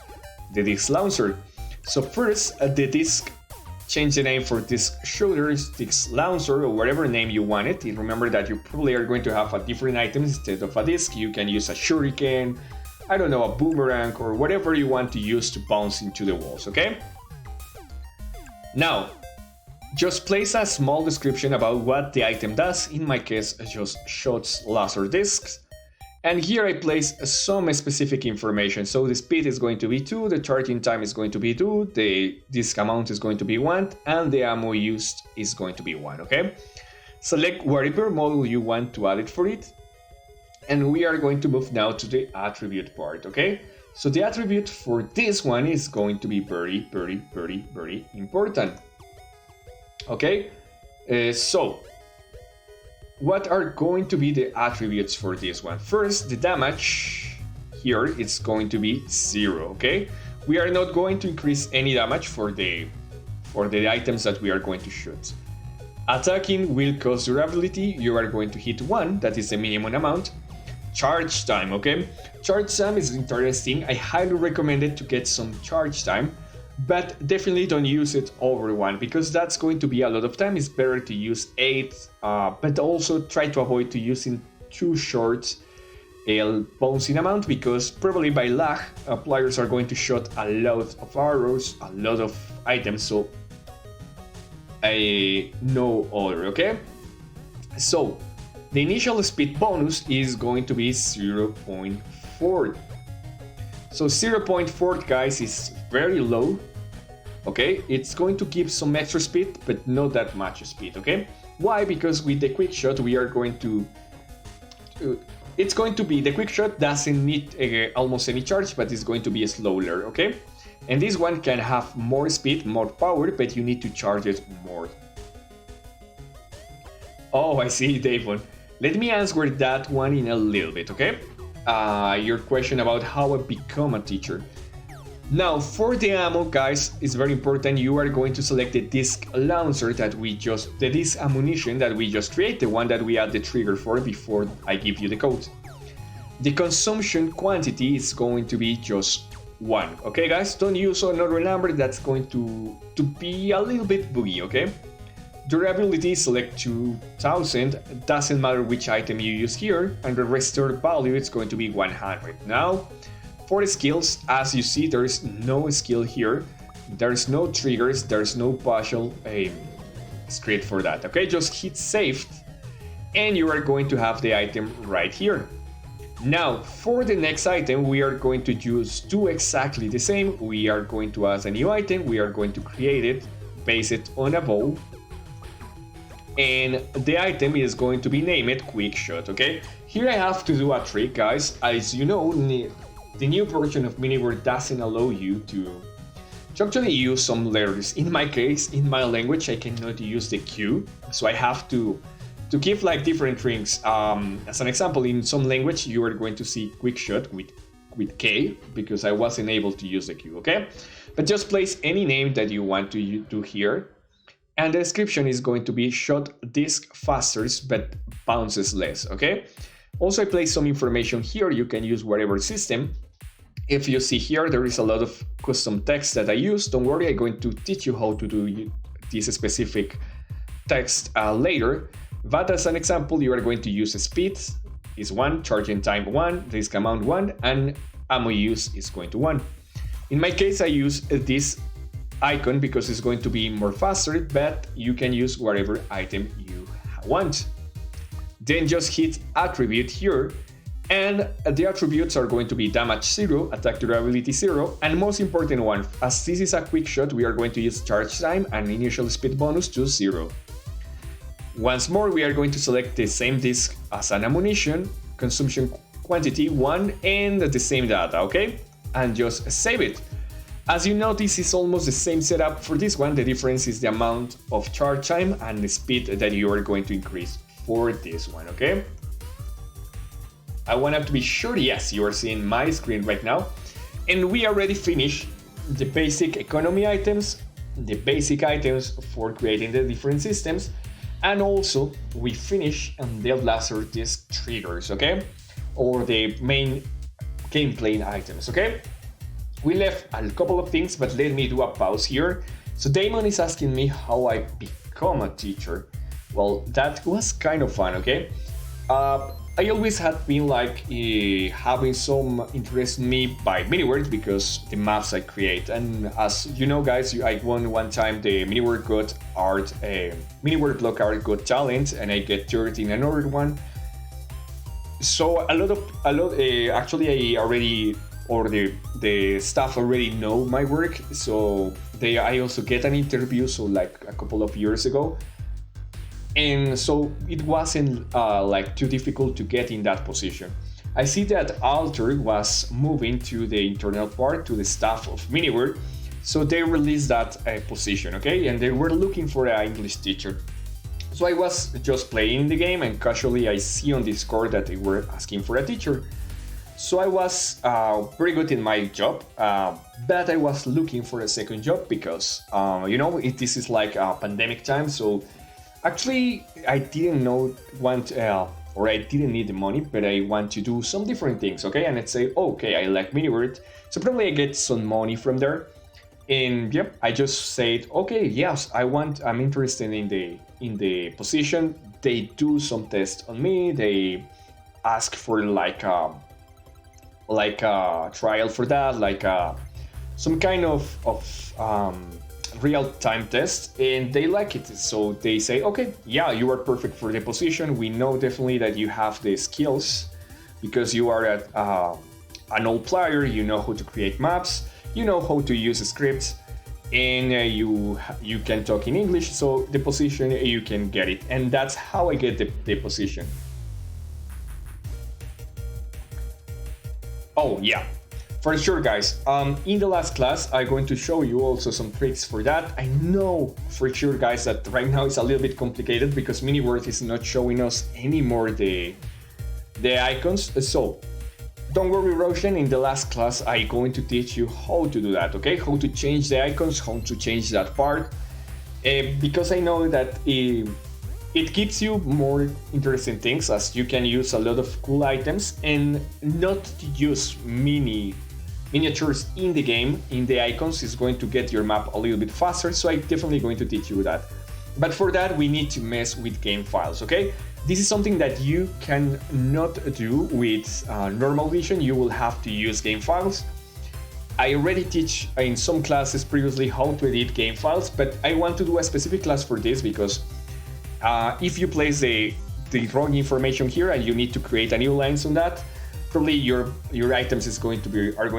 the disc launcher. So first, the disc, change the name for disc shooter, disc launcher, or whatever name you want it. And remember that you probably are going to have a different item instead of a disc. You can use a shuriken, I don't know, a boomerang, or whatever you want to use to bounce into the walls, okay? Now, just place a small description about what the item does. In my case, just shoots laser discs. And here I place some specific information. So the speed is going to be 2, the charging time is going to be 2, the disc amount is going to be 1, and the ammo used is going to be 1, okay? Select whatever model you want to add it for it. And we are going to move now to the attribute part, okay? So the attribute for this one is going to be very, very, very, very important. Okay, so what are going to be the attributes for this one? First, the damage here it's going to be 0, okay? We are not going to increase any damage for the items that we are going to shoot. Attacking will cause durability, you are going to hit 1, that is the minimum amount. Charge time, okay? Charge time is interesting, I highly recommend it to get some charge time. But definitely don't use it over 1 because that's going to be a lot of time. It's better to use 8, but also try to avoid to using too short bouncing amount because probably by lag, players are going to shoot a lot of arrows, a lot of items, so no order, okay? So the initial speed bonus is going to be 0.4. So 0.4, guys, is very low, okay? It's going to give some extra speed, but not that much speed, okay? Why? Because with the quick shot, we are going to... the quick shot doesn't need almost any charge, but it's going to be slower, okay? And this one can have more speed, more power, but you need to charge it more. Oh, I see, Davon. Let me answer that one in a little bit, okay? Your question about how I become a teacher. Now, for the ammo, guys, it's very important. You are going to select the disc launcher the disc ammunition that we just created, the one that we add the trigger for before I give you the code. The consumption quantity is going to be just 1, okay, guys? Don't use another number, that's going to be a little bit boogie, okay? Durability, select 2000, doesn't matter which item you use here, and the restored value is going to be 100. Now, for the skills, as you see, there is no skill here, there's no triggers, there's no partial script for that, okay? Just hit save, and you are going to have the item right here. Now, for the next item, we are going to do exactly the same. We are going to add a new item, we are going to create it, base it on a bow, and the item is going to be named Quick Shot, okay? Here I have to do a trick, guys. As you know, the new version of MiniWord doesn't allow you to actually use some letters. In my case, in my language, I cannot use the Q, so I have to give like different rings. As an example, in some language, you are going to see Quick Shot with K, because I wasn't able to use the Q, okay? But just place any name that you want to do here. And the description is going to be shot disc faster, but bounces less, okay? Also, I place some information here. You can use whatever system. If you see here, there is a lot of custom text that I use. Don't worry, I'm going to teach you how to do this specific text later. But as an example, you are going to use speed is 1, charging time 1, disc amount 1, and ammo use is going to 1. In my case, I use this icon because it's going to be more faster, but you can use whatever item you want. Then just hit attribute here, and the attributes are going to be damage 0, attack durability 0, and most important one, as this is a quick shot, we are going to use charge time and initial speed bonus to 0. Once more, we are going to select the same disc as an ammunition, consumption quantity 1, and the same data, okay? And just save it. As you know, this is almost the same setup for this one. The difference is the amount of charge time and the speed that you are going to increase for this one, okay? I want to be sure, yes, you are seeing my screen right now. And we already finished the basic economy items, the basic items for creating the different systems, and also we finished the laserdisc triggers, okay? Or the main gameplay items, okay? We left a couple of things, but let me do a pause here. So Damon is asking me how I become a teacher. Well, that was kind of fun, okay? I always had been like having some interest in me by MiniWord because the maps I create. And as you know, guys, I won one time the MiniWord Got Art, MiniWord Block Art Got Challenge, and I get third in another one. So actually I already, or the staff already know my work. So I also get an interview, so like a couple of years ago. And so it wasn't like too difficult to get in that position. I see that Alter was moving to the internal part, to the staff of MiniWord, so they released that position, okay? And they were looking for an English teacher. So I was just playing the game, and casually I see on Discord that they were asking for a teacher. So I was very good in my job, but I was looking for a second job because, this is like a pandemic time, so actually, I didn't I didn't need the money, but I want to do some different things, okay? And I'd say, okay, I like MiniWord, so probably I get some money from there. And yep, I just said, okay, yes, I'm interested in the position. They do some tests on me. They ask for like a trial for that, some kind of real-time test, and they like it. So they say, okay, yeah, you are perfect for the position. We know definitely that you have the skills because you are an old player. You know how to create maps, you know how to use scripts, and you can talk in English. So the position, you can get it. And that's how I get the position. Oh yeah, For sure, guys. In the last class, I'm going to show you also some tricks for that. I know for sure, guys, that right now it's a little bit complicated because MiniWord is not showing us anymore the icons. So don't worry, Roshan. In the last class, I'm going to teach you how to do that, okay? How to change the icons, how to change that part. Because I know that it gives you more interesting things, as you can use a lot of cool items and not to use miniatures in the game, in the icons, is going to get your map a little bit faster, so I'm definitely going to teach you that. But for that, we need to mess with game files, okay? This is something that you cannot do with normal vision. You will have to use game files. I already teach in some classes previously how to edit game files, but I want to do a specific class for this because if you place the wrong information here and you need to create a new lines on that, probably your items are going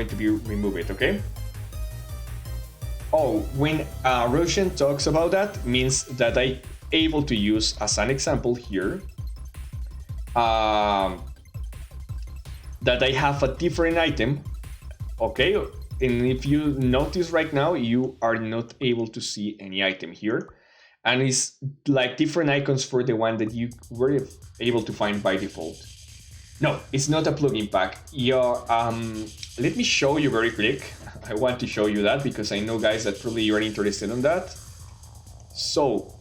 to be removed, okay? Oh, when Roshan talks about that, means that I able to use as an example here that I have a different item, okay? And if you notice right now, you are not able to see any item here. And it's like different icons for the one that you were able to find by default. No, it's not a plugin pack. Let me show you very quick. I want to show you that because I know, guys, that probably you are interested in that. So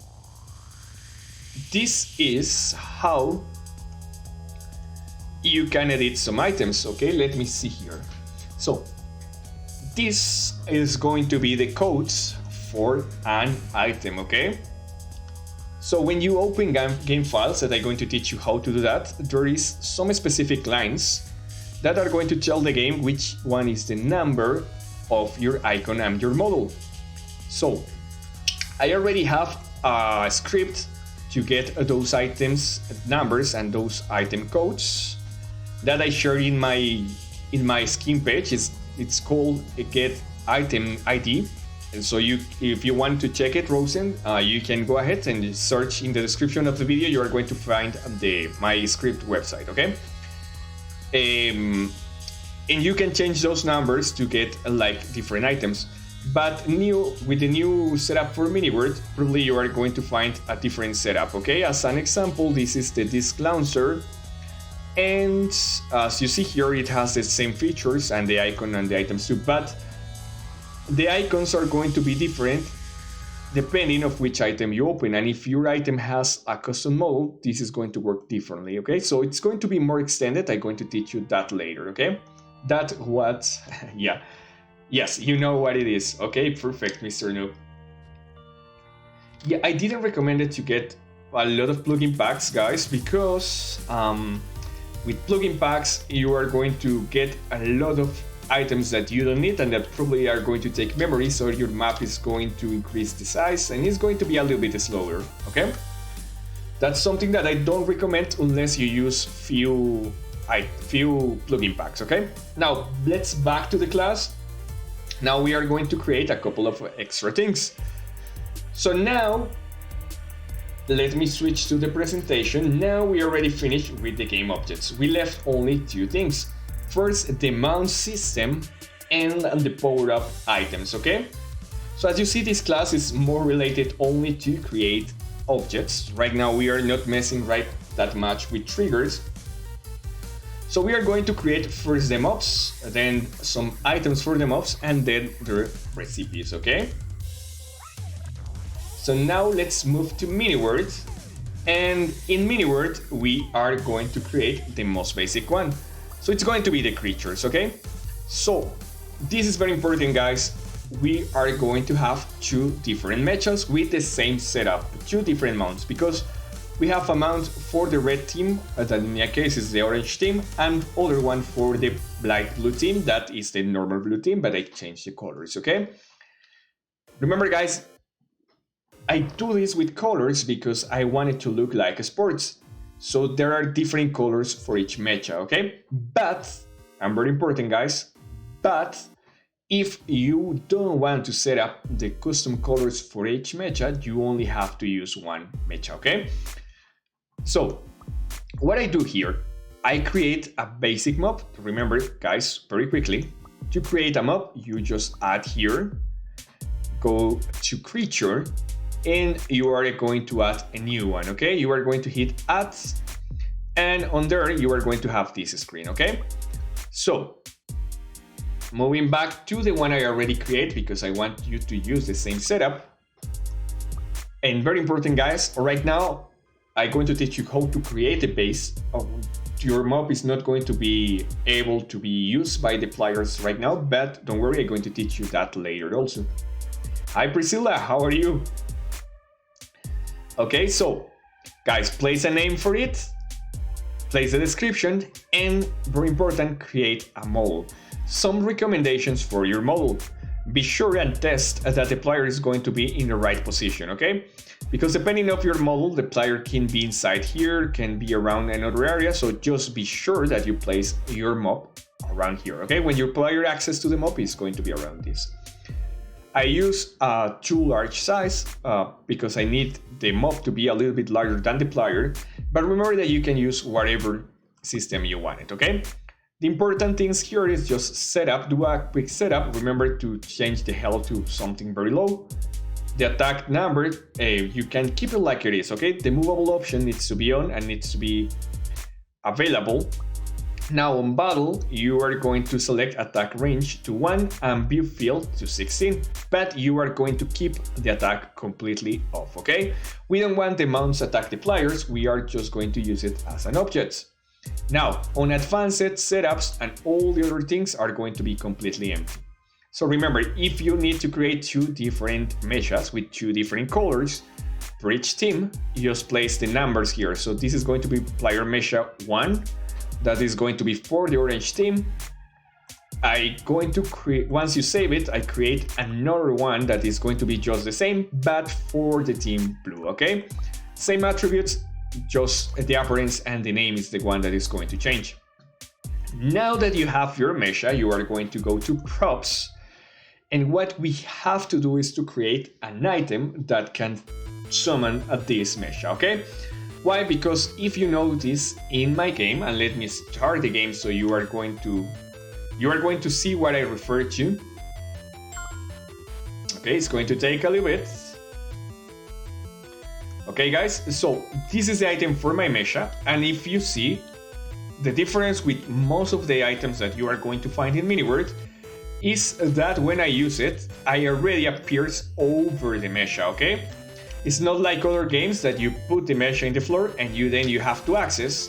this is how you can edit some items, okay? Let me see here. So this is going to be the codes for an item, okay? So when you open game files, that I'm going to teach you how to do that, there is some specific lines that are going to tell the game which one is the number of your icon and your model. So I already have a script to get those items numbers and those item codes that I shared in my scheme page. It's called get item ID. And so if you want to check it, Rosen, you can go ahead and search in the description of the video. You are going to find my script website, okay? And you can change those numbers to get like different items. But with the new setup for MiniWord, probably you are going to find a different setup, okay? As an example, this is the disk launcher. And as you see here, it has the same features and the icon and the items too, but the icons are going to be different depending on which item you open. And if your item has a custom model, this is going to work differently, okay? So it's going to be more extended. I'm going to teach you that later, okay? Yeah. Yes, you know what it is. Okay, perfect, Mr. Noob. Yeah, I didn't recommend it to get a lot of plugin packs, guys, because with plugin packs, you are going to get a lot of items that you don't need and that probably are going to take memory, so your map is going to increase the size and it's going to be a little bit slower, okay? That's something that I don't recommend unless you use few plugin packs, okay? Now, let's back to the class. Now we are going to create a couple of extra things. So now, let me switch to the presentation. Now we already finished with the game objects. We left only two things. First, the mount system and the power-up items, okay? So as you see, this class is more related only to create objects. Right now we are not messing that much with triggers. So we are going to create first the mobs, then some items for the mobs, and then the recipes, okay? So now let's move to MiniWord. And in MiniWord, we are going to create the most basic one. So it's going to be the creatures, okay? So this is very important, guys. We are going to have two different mechas with the same setup, two different mounts, because we have a mount for the red team, that in my case is the orange team, and other one for the light blue team, that is the normal blue team, but I changed the colors, okay? Remember, guys, I do this with colors because I want it to look like sports. So there are different colors for each mecha, okay? But, and very important, guys, but if you don't want to set up the custom colors for each mecha, you only have to use one mecha, okay? So what I do here, I create a basic mob. Remember, guys, very quickly, To create a mob, you just add here, go to creature, and you are going to add a new one, okay? You are going to hit add, and on there you are going to have this screen, okay? So, moving back to the one I already created because I want you to use the same setup. And very important, guys, right now I'm going to teach you how to create a base. Your mob is not going to be able to be used by the players right now, but don't worry, I'm going to teach you that later also. Hi Priscilla, how are you? Okay, so guys, place a name for it, place a description, and very important, create a model. Some recommendations for your model. Be sure and test that the player is going to be in the right position, okay? Because depending on your model, the player can be inside here, can be around another area, so just be sure that you place your mob around here, okay? When your player access to the mob is going to be around this. I use a too large size because I need the mob to be a little bit larger than the player, but remember that you can use whatever system you want it, okay? The important things here is just setup, do a quick setup. Remember to change the health to something very low. The attack number, you can keep it like it is, okay? The movable option needs to be on and needs to be available. Now on battle, you are going to select attack range to 1 and view field to 16, but you are going to keep the attack completely off, okay? We don't want the mounts attack the players, we are just going to use it as an object. Now, on advanced setups and all the other things are going to be completely empty. So remember, if you need to create 2 different meshas with 2 different colors for each team, you just place the numbers here. So this is going to be player mesha 1, that is going to be for the orange team. I going to create, once you save it, I create another one that is going to be just the same, but for the team blue, okay? Same attributes, just the appearance and the name is the one that is going to change. Now that you have your mesha, you are going to go to props, and what we have to do is to create an item that can summon this mesha, okay? Why? Because if you notice in my game, and let me start the game so you are going to see what I refer to. Okay, it's going to take a little bit. Okay guys, so this is the item for my mesha, and if you see the difference with most of the items that you are going to find in MiniWorld is that when I use it, I already appears over the mesha, okay? It's not like other games that you put the mesha in the floor and then you have to access.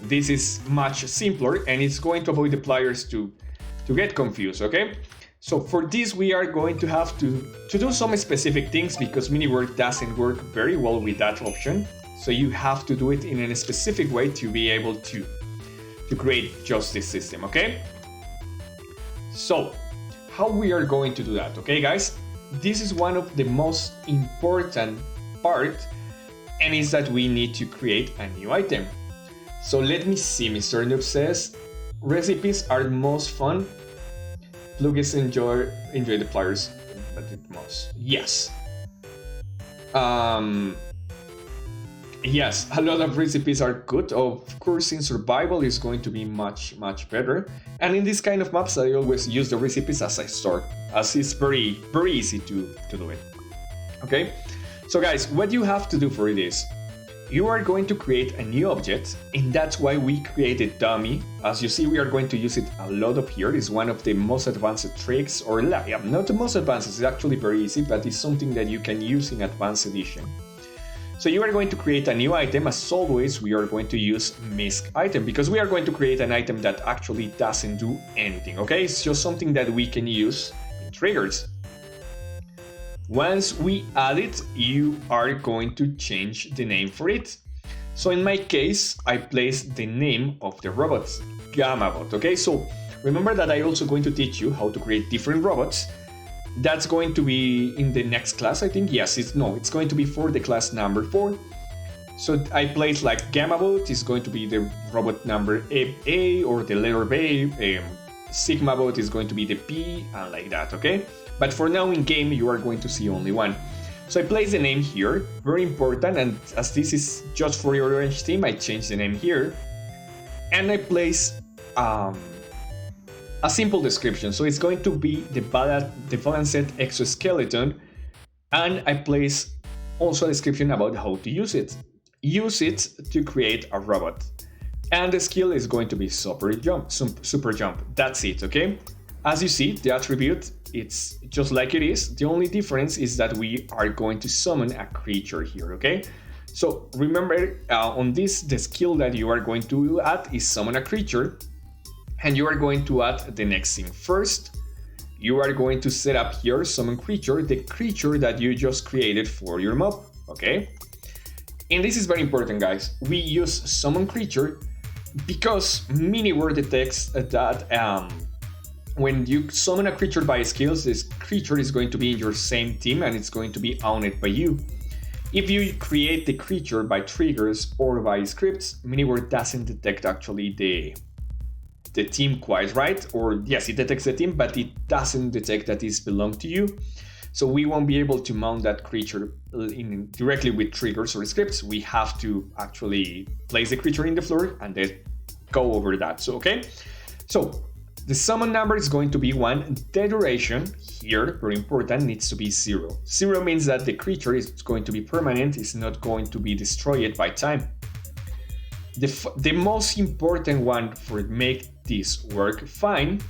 This is much simpler and it's going to avoid the players to get confused, okay? So for this, we are going to have to do some specific things because MiniWorld doesn't work very well with that option. So you have to do it in a specific way to be able to create just this system, okay? So how we are going to do that, okay guys? This is one of the most important part, and is that we need to create a new item. So let me see, Mr. Noob says, recipes are the most fun. Plugins enjoy the players, but the most. Yes. Yes, a lot of recipes are good. Of course, in survival is going to be much better. And in this kind of maps, I always use the recipes as I start, as it's very easy to do it. Okay, so guys, what you have to do for it is, you are going to create a new object, and that's why we created dummy. As you see, we are going to use it a lot of here. It's one of the most advanced tricks, or yeah, not the most advanced, it's actually very easy, but it's something that you can use in advanced edition. So you are going to create a new item. As always, we are going to use misc item because we are going to create an item that actually doesn't do anything, okay? It's just something that we can use in triggers. Once we add it, you are going to change the name for it. So in my case, I placed the name of the robot, GammaBot, okay? So remember that I'm also going to teach you how to create different robots. That's going to be in the next class, I think. Yes, it's going to be for the class number 4. So I placed like GammaBot is going to be the robot number A or the letter B. SigmaBot is going to be the P, and like that, okay? But for now in game, you are going to see only one. So I place the name here, very important, and as this is just for your orange team, I change the name here. And I place a a simple description. So it's going to be the balanced exoskeleton, and I place also a description about how to use it. Use it to create a robot. And the skill is going to be super jump. That's it, okay? As you see, the attribute, it's just like it is. The only difference is that we are going to summon a creature here, okay? So remember, on this, the skill that you are going to add is summon a creature, and you are going to add the next thing. First, you are going to set up here summon creature, the creature that you just created for your mob, okay? And this is very important, guys. We use summon creature because MiniWare detects that when you summon a creature by skills, this creature is going to be in your same team and it's going to be owned by you. If you create the creature by triggers or by scripts, MiniWare doesn't detect actually the team quite, right? Or yes, it detects the team, but it doesn't detect that it belongs to you. So we won't be able to mount that creature directly with triggers or scripts. We have to actually place the creature in the floor and then go over that. So, okay. So the summon number is going to be 1. The duration here, very important, needs to be 0. 0 means that the creature is going to be permanent, it's not going to be destroyed by time. The most important one for make this work fine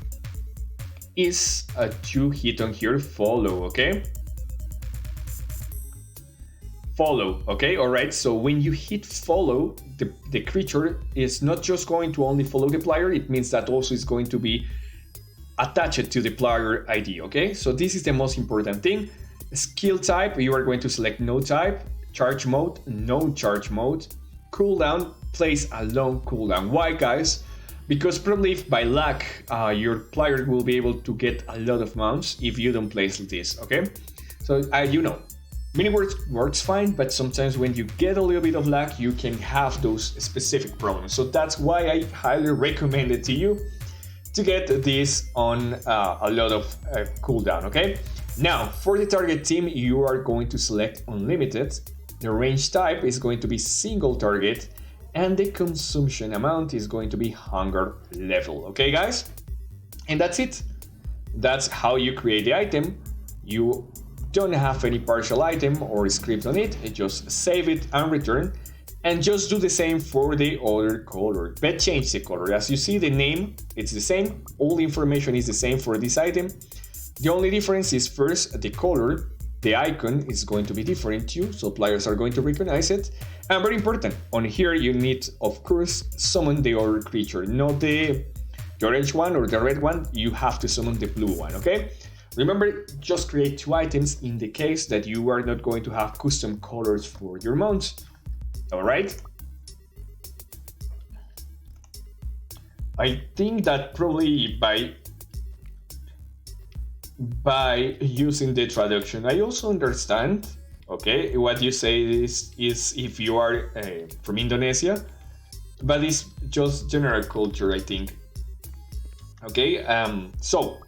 is to hit on here follow, okay? Follow, okay? All right, so when you hit follow, the creature is not just going to only follow the player, it means that also is going to be attached to the player ID, okay? So this is the most important thing. Skill type, you are going to select no type. Charge mode, no charge mode. Cooldown, place a long cooldown. Why, guys? Because probably if by luck your player will be able to get a lot of mounts if you don't place this, okay? So you know, MiniWare works fine, but sometimes when you get a little bit of luck, you can have those specific problems. So that's why I highly recommend it to you to get this on a lot of cooldown, okay? Now, for the target team, you are going to select unlimited. The range type is going to be single target, and the consumption amount is going to be hunger level, okay guys? And that's it. That's how you create the item. You don't have any partial item or script on it, just save it and return, and just do the same for the other color, but change the color. As you see, the name, it's the same, all the information is the same for this item. The only difference is first the color. The icon is going to be different too, so players are going to recognize it. And very important, on here you need, of course, summon the other creature, not the orange one or the red one. You have to summon the blue one, okay? Remember, just create 2 items in the case that you are not going to have custom colors for your mounts. All right? I think that probably by using the traduction, I also understand, okay, what you say is if you are from Indonesia, but it's just general culture, I think. Okay, so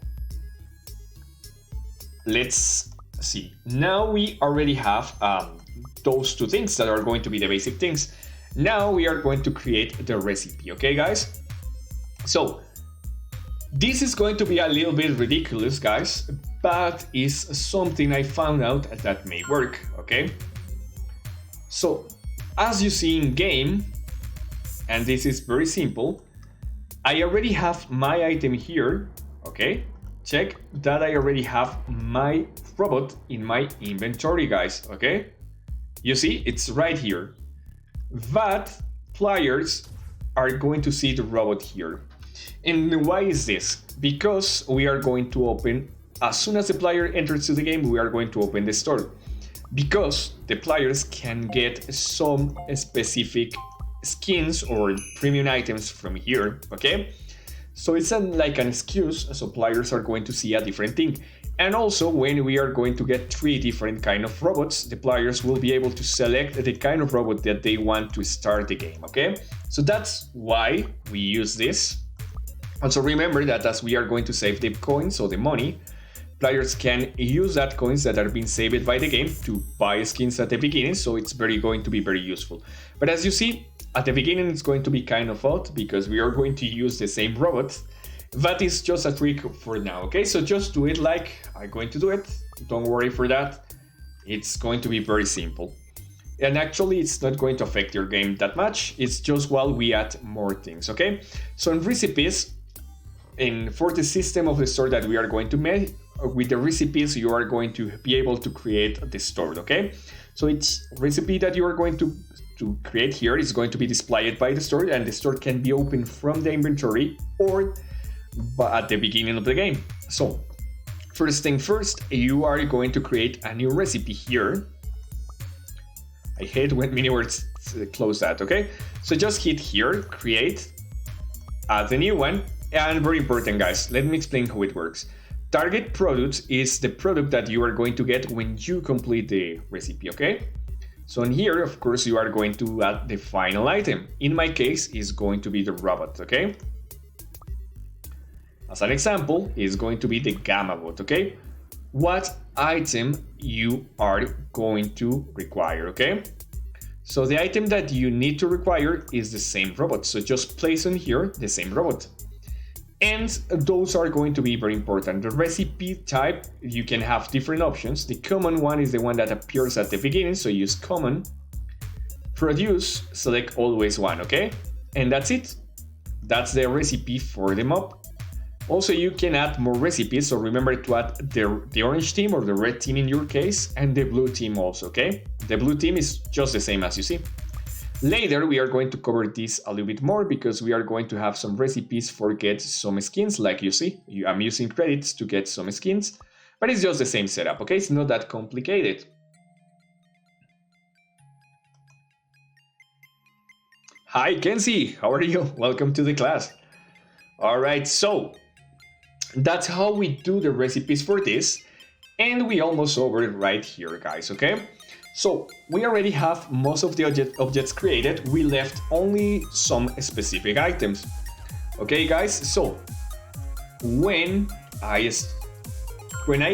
let's see. Now we already have those 2 things that are going to be the basic things. Now we are going to create the recipe, okay guys? So this is going to be a little bit ridiculous, guys, but is something I found out that may work, okay? So, as you see in game, and this is very simple, I already have my item here, okay? Check that I already have my robot in my inventory, guys, okay? You see, it's right here. But players are going to see the robot here. And why is this? Because we are going to open, as soon as the player enters to the game, we are going to open the store. Because the players can get some specific skins or premium items from here, okay? So it's like an excuse, so players are going to see a different thing. And also, when we are going to get 3 different kind of robots, the players will be able to select the kind of robot that they want to start the game, okay? So that's why we use this. Also remember that as we are going to save the coins or the money, players can use that coins that are being saved by the game to buy skins at the beginning, so it's going to be very useful. But as you see, at the beginning it's going to be kind of odd because we are going to use the same robot, That is just a trick for now, okay? So just do it like I'm going to do it. Don't worry for that. It's going to be very simple. And actually, it's not going to affect your game that much. It's just while we add more things, okay? So in recipes, for the system of the store that we are going to make, with the recipes, you are going to be able to create the store, okay? So each recipe that you are going to create here is going to be displayed by the store, and the store can be opened from the inventory or at the beginning of the game. So first thing first, you are going to create a new recipe here. I hate when MiniWords close that, okay? So just hit here, create, add the new one, and very important, guys, let me explain how it works. Target product is the product that you are going to get when you complete the recipe, okay? So in here, of course, you are going to add the final item. In my case, is going to be the robot, okay? As an example, is going to be the Gamma Bot, okay? What item you are going to require, okay? So the item that you need to require is the same robot. So just place on here the same robot. And those are going to be very important. The recipe type, you can have different options. The common one is the one that appears at the beginning. So use common. Produce, select always one, okay? And that's it. That's the recipe for the mob. Also, you can add more recipes, so remember to add the orange team or the red team in your case, and the blue team also, okay? The blue team is just the same as you see. Later, we are going to cover this a little bit more because we are going to have some recipes for get some skins, like you see. I'm using credits to get some skins, but it's just the same setup, okay? It's not that complicated. Hi, Kenzie, how are you? Welcome to the class. All right, so that's how we do the recipes for this, and we almost over it right here, guys, okay? So we already have most of the objects created. We left only some specific items. Okay, guys, so when I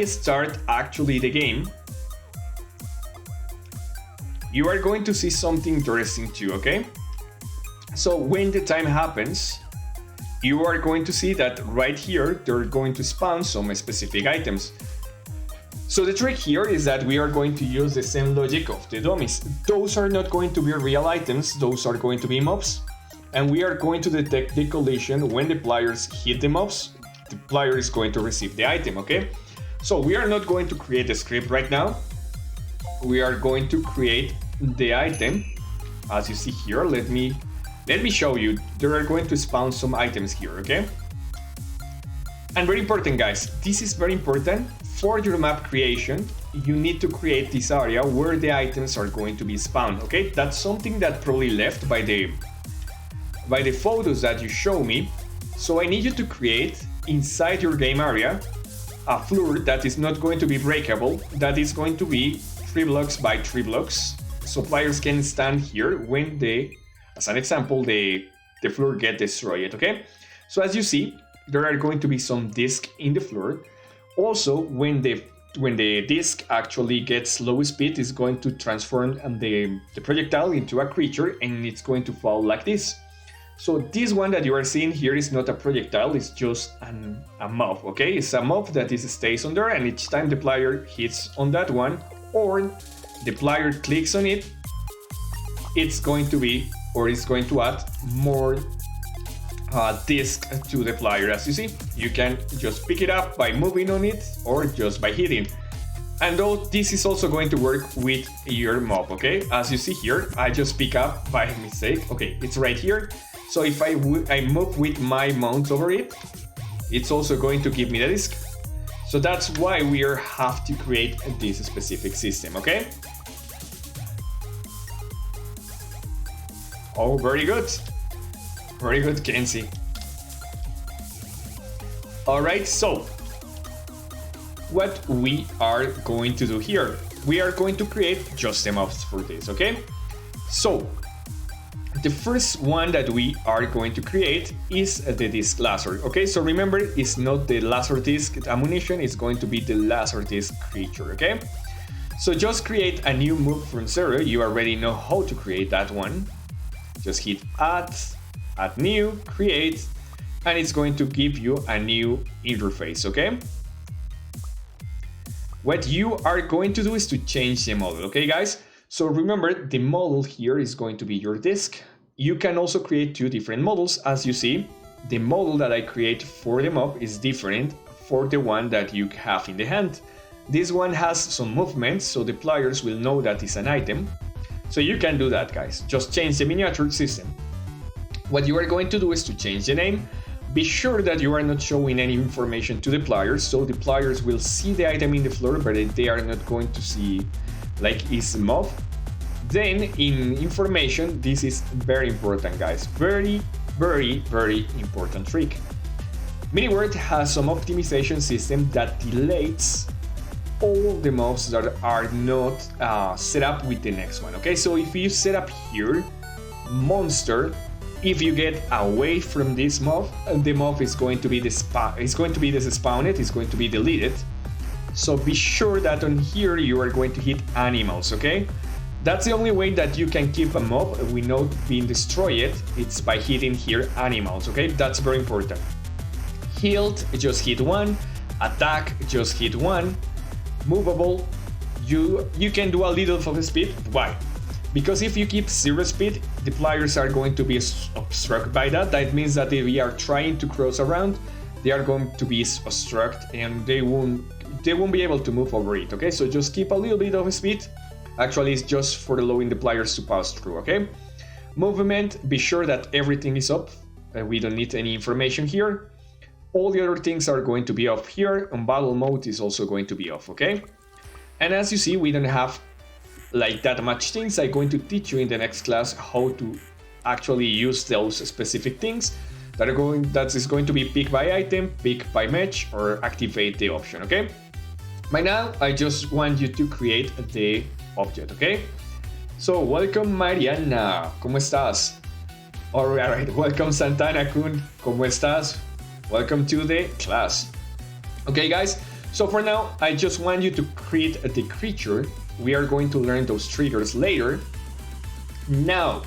start actually the game, you are going to see something interesting too, okay? So when the time happens, you are going to see that right here, they're going to spawn some specific items. So the trick here is that we are going to use the same logic of the dummies. Those are not going to be real items, those are going to be mobs. And we are going to detect the collision when the players hit the mobs. The player is going to receive the item, okay? So we are not going to create a script right now. We are going to create the item. As you see here, let me show you. There are going to spawn some items here, okay? And very important, guys, this is very important. For your map creation, you need to create this area where the items are going to be spawned, okay? That's something that probably left by the photos that you show me. So I need you to create inside your game area a floor that is not going to be breakable, that is going to be 3 blocks by 3 blocks. So players can stand here when as an example, the floor get destroyed, okay? So as you see, there are going to be some discs in the floor. Also, when the disc actually gets low speed, it's going to transform the projectile into a creature, and it's going to fall like this. So this one that you are seeing here is not a projectile, it's just a mob, okay? It's a mob that stays on there, and each time the player hits on that one, or the player clicks on it, it's going to add more disc to the player. As you see, you can just pick it up by moving on it or just by hitting. And though this is also going to work with your mob, okay? As you see here, I just pick up by mistake. Okay, it's right here. So if I move with my mouse over it, it's also going to give me the disc. So that's why we have to create this specific system, okay? Oh, very good. Very good, Kenzie. Alright, so what we are going to do here, we are going to create just the mobs for this, okay? So the first one that we are going to create is the disc laser, okay? So remember, it's not the laser disc ammunition, it's going to be the laser disc creature, okay? So just create a new move from zero. You already know how to create that one. Just hit add new, create, and it's going to give you a new interface, okay? What you are going to do is to change the model, okay guys? So remember, the model here is going to be your disk. You can also create two different models. As you see, the model that I create for the mob is different for the one that you have in the hand. This one has some movement, so the players will know that it's an item. So you can do that, guys. Just change the miniature system. What you are going to do is to change the name. Be sure that you are not showing any information to the players, so the players will see the item in the floor, but they are not going to see like it's mob. Then in information, this is very important, guys. Very important trick. MiniWord has some optimization system that deletes all the mobs that are not set up with the next one. Okay, so if you set up here monster, if you get away from this mob, the mob is going to be disespawned, it's going to be deleted. So be sure that on here you are going to hit animals, okay? That's the only way that you can keep a mob without being destroyed. It's by hitting here animals, okay? That's very important. Healed, just hit 1. Attack, just hit 1. Movable, you can do a little of speed. Why? Because if you keep 0 speed, the players are going to be obstructed by that. That means that if we are trying to cross around, they are going to be obstructed and they won't be able to move over it, okay? So just keep a little bit of speed. Actually, it's just for allowing the players to pass through, okay? Movement, be sure that everything is up. We don't need any information here. All the other things are going to be off here, and battle mode is also going to be off, okay? And as you see, we don't have like that much things. I'm going to teach you in the next class how to actually use those specific things that is going to be pick by item, pick by match, or activate the option, okay? By now, I just want you to create the object, okay? So welcome Mariana, ¿cómo estás? Alright, welcome Santana-kun, ¿cómo estás? Welcome to the class. Okay guys, so for now, I just want you to create the creature. We are going to learn those triggers later. Now,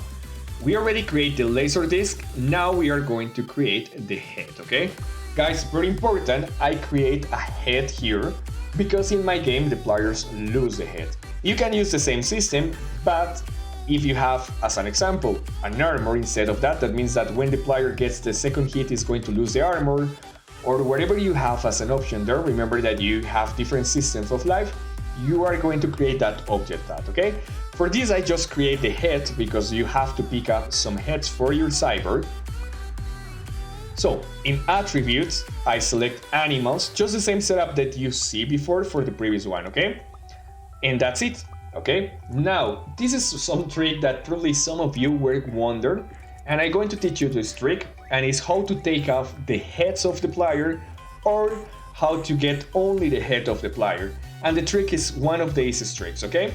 we already create the laser disc. Now we are going to create the head, okay? Guys, very important, I create a head here because in my game the players lose the head. You can use the same system, but if you have, as an example, an armor instead of that, that means that when the player gets the second hit, is going to lose the armor, or whatever you have as an option there. Remember that you have different systems of life. You are going to create that object, okay? For this, I just create the head because you have to pick up some heads for your cyber. So in attributes, I select animals, just the same setup that you see before for the previous one, okay? And that's it. Okay, now this is some trick that probably some of you will wonder, and I'm going to teach you this trick, and it's how to take off the heads of the player or how to get only the head of the player. And the trick is one of the easiest tricks, okay?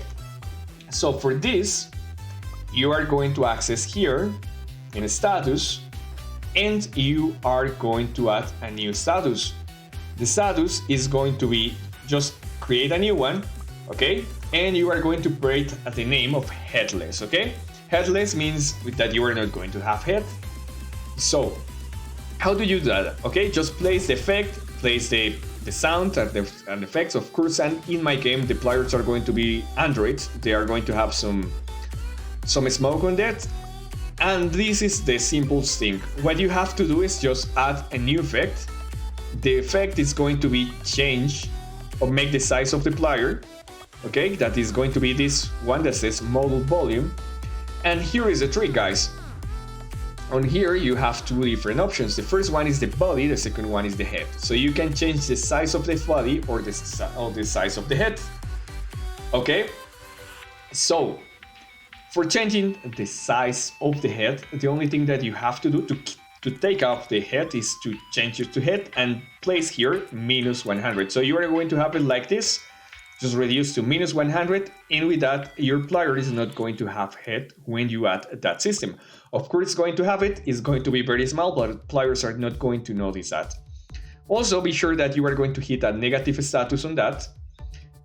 So for this, you are going to access here in status, and you are going to add a new status. The status is going to be just create a new one, okay? And you are going to create the name of headless, okay? Headless means that you are not going to have head. So, how do you do that? Okay, just place the effect, place the sound and the effects, of course, and in my game, the players are going to be androids. They are going to have some smoke on that. And this is the simplest thing. What you have to do is just add a new effect. The effect is going to be change or make the size of the player. Okay, that is going to be this one that says model volume. And here is the trick, guys. On here you have two different options. The first one is the body, the second one is the head. So you can change the size of the body or the size of the head. Okay, so for changing the size of the head, the only thing that you have to do to take off the head is to change it to head and place here -100. So you are going to have it like this. Just reduce to -100, and with that, your player is not going to have head when you add that system. Of course, it's going to have it, it's going to be very small, but players are not going to notice that. Also, be sure that you are going to hit a negative status on that.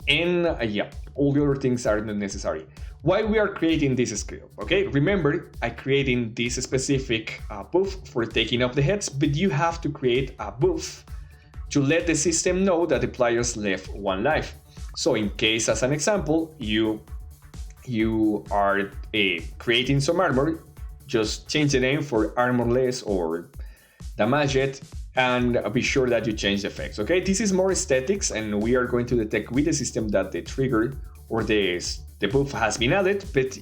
And yeah, all the other things are not necessary. Why we are creating this skill? Okay, remember I creating this specific buff for taking off the heads, but you have to create a buff to let the system know that the players left one life. So in case, as an example, you are creating some armor, just change the name for armorless or damaged, and be sure that you change the effects. Okay, this is more aesthetics, and we are going to detect with the system that the trigger or the buff has been added, but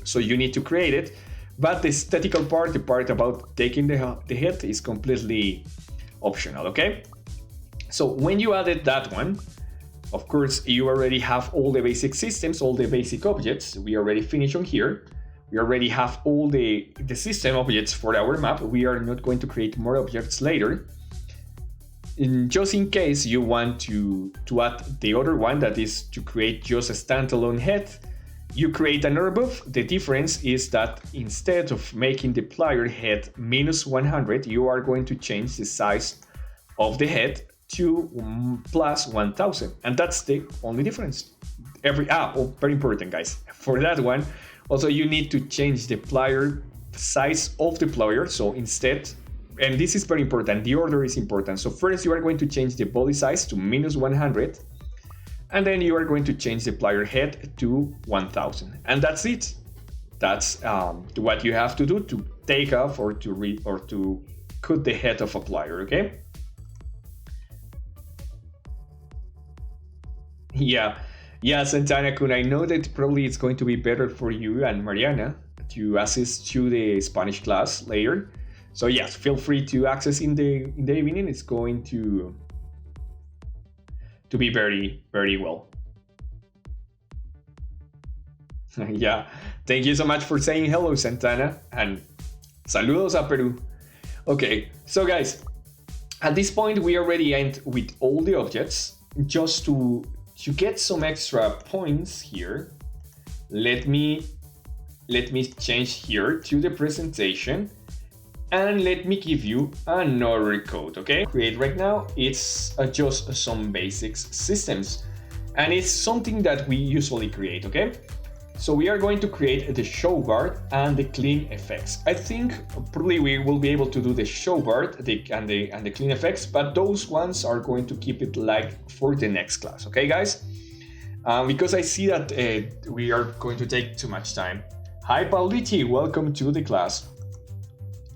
so you need to create it. But the aesthetical part, the part about taking the head, is completely optional. Okay, so when you added that one, of course, you already have all the basic systems, all the basic objects. We already finished on here. We already have all the system objects for our map. We are not going to create more objects later. Just in case you want to add the other one, that is to create just a standalone head, you create another buff. The difference is that instead of making the player head -100, you are going to change the size of the head to +1000, and that's the only difference. Very important, guys. For that one, also you need to change the player size of the player. So instead, and this is very important, the order is important. So first you are going to change the body size to -100, and then you are going to change the player head to 1000, and that's it. That's what you have to do to take off or to cut the head of a player. Okay. Yeah, Santana-kun, I know that probably it's going to be better for you and Mariana to access to the Spanish class later. So yes, feel free to access in the evening. It's going to be very, very well. Yeah, thank you so much for saying hello, Santana, and saludos a Peru. Okay, so guys, at this point we already end with all the objects. Just to get some extra points here, let me change here to the presentation, and let me give you another code. Okay, create right now, it's just some basics systems, and it's something that we usually create. Okay, so we are going to create the show bar and the clean effects. I think probably we will be able to do the show bar and the clean effects, but those ones are going to keep it like for the next class. Okay, guys, because I see that we are going to take too much time. Hi Pauliti, welcome to the class.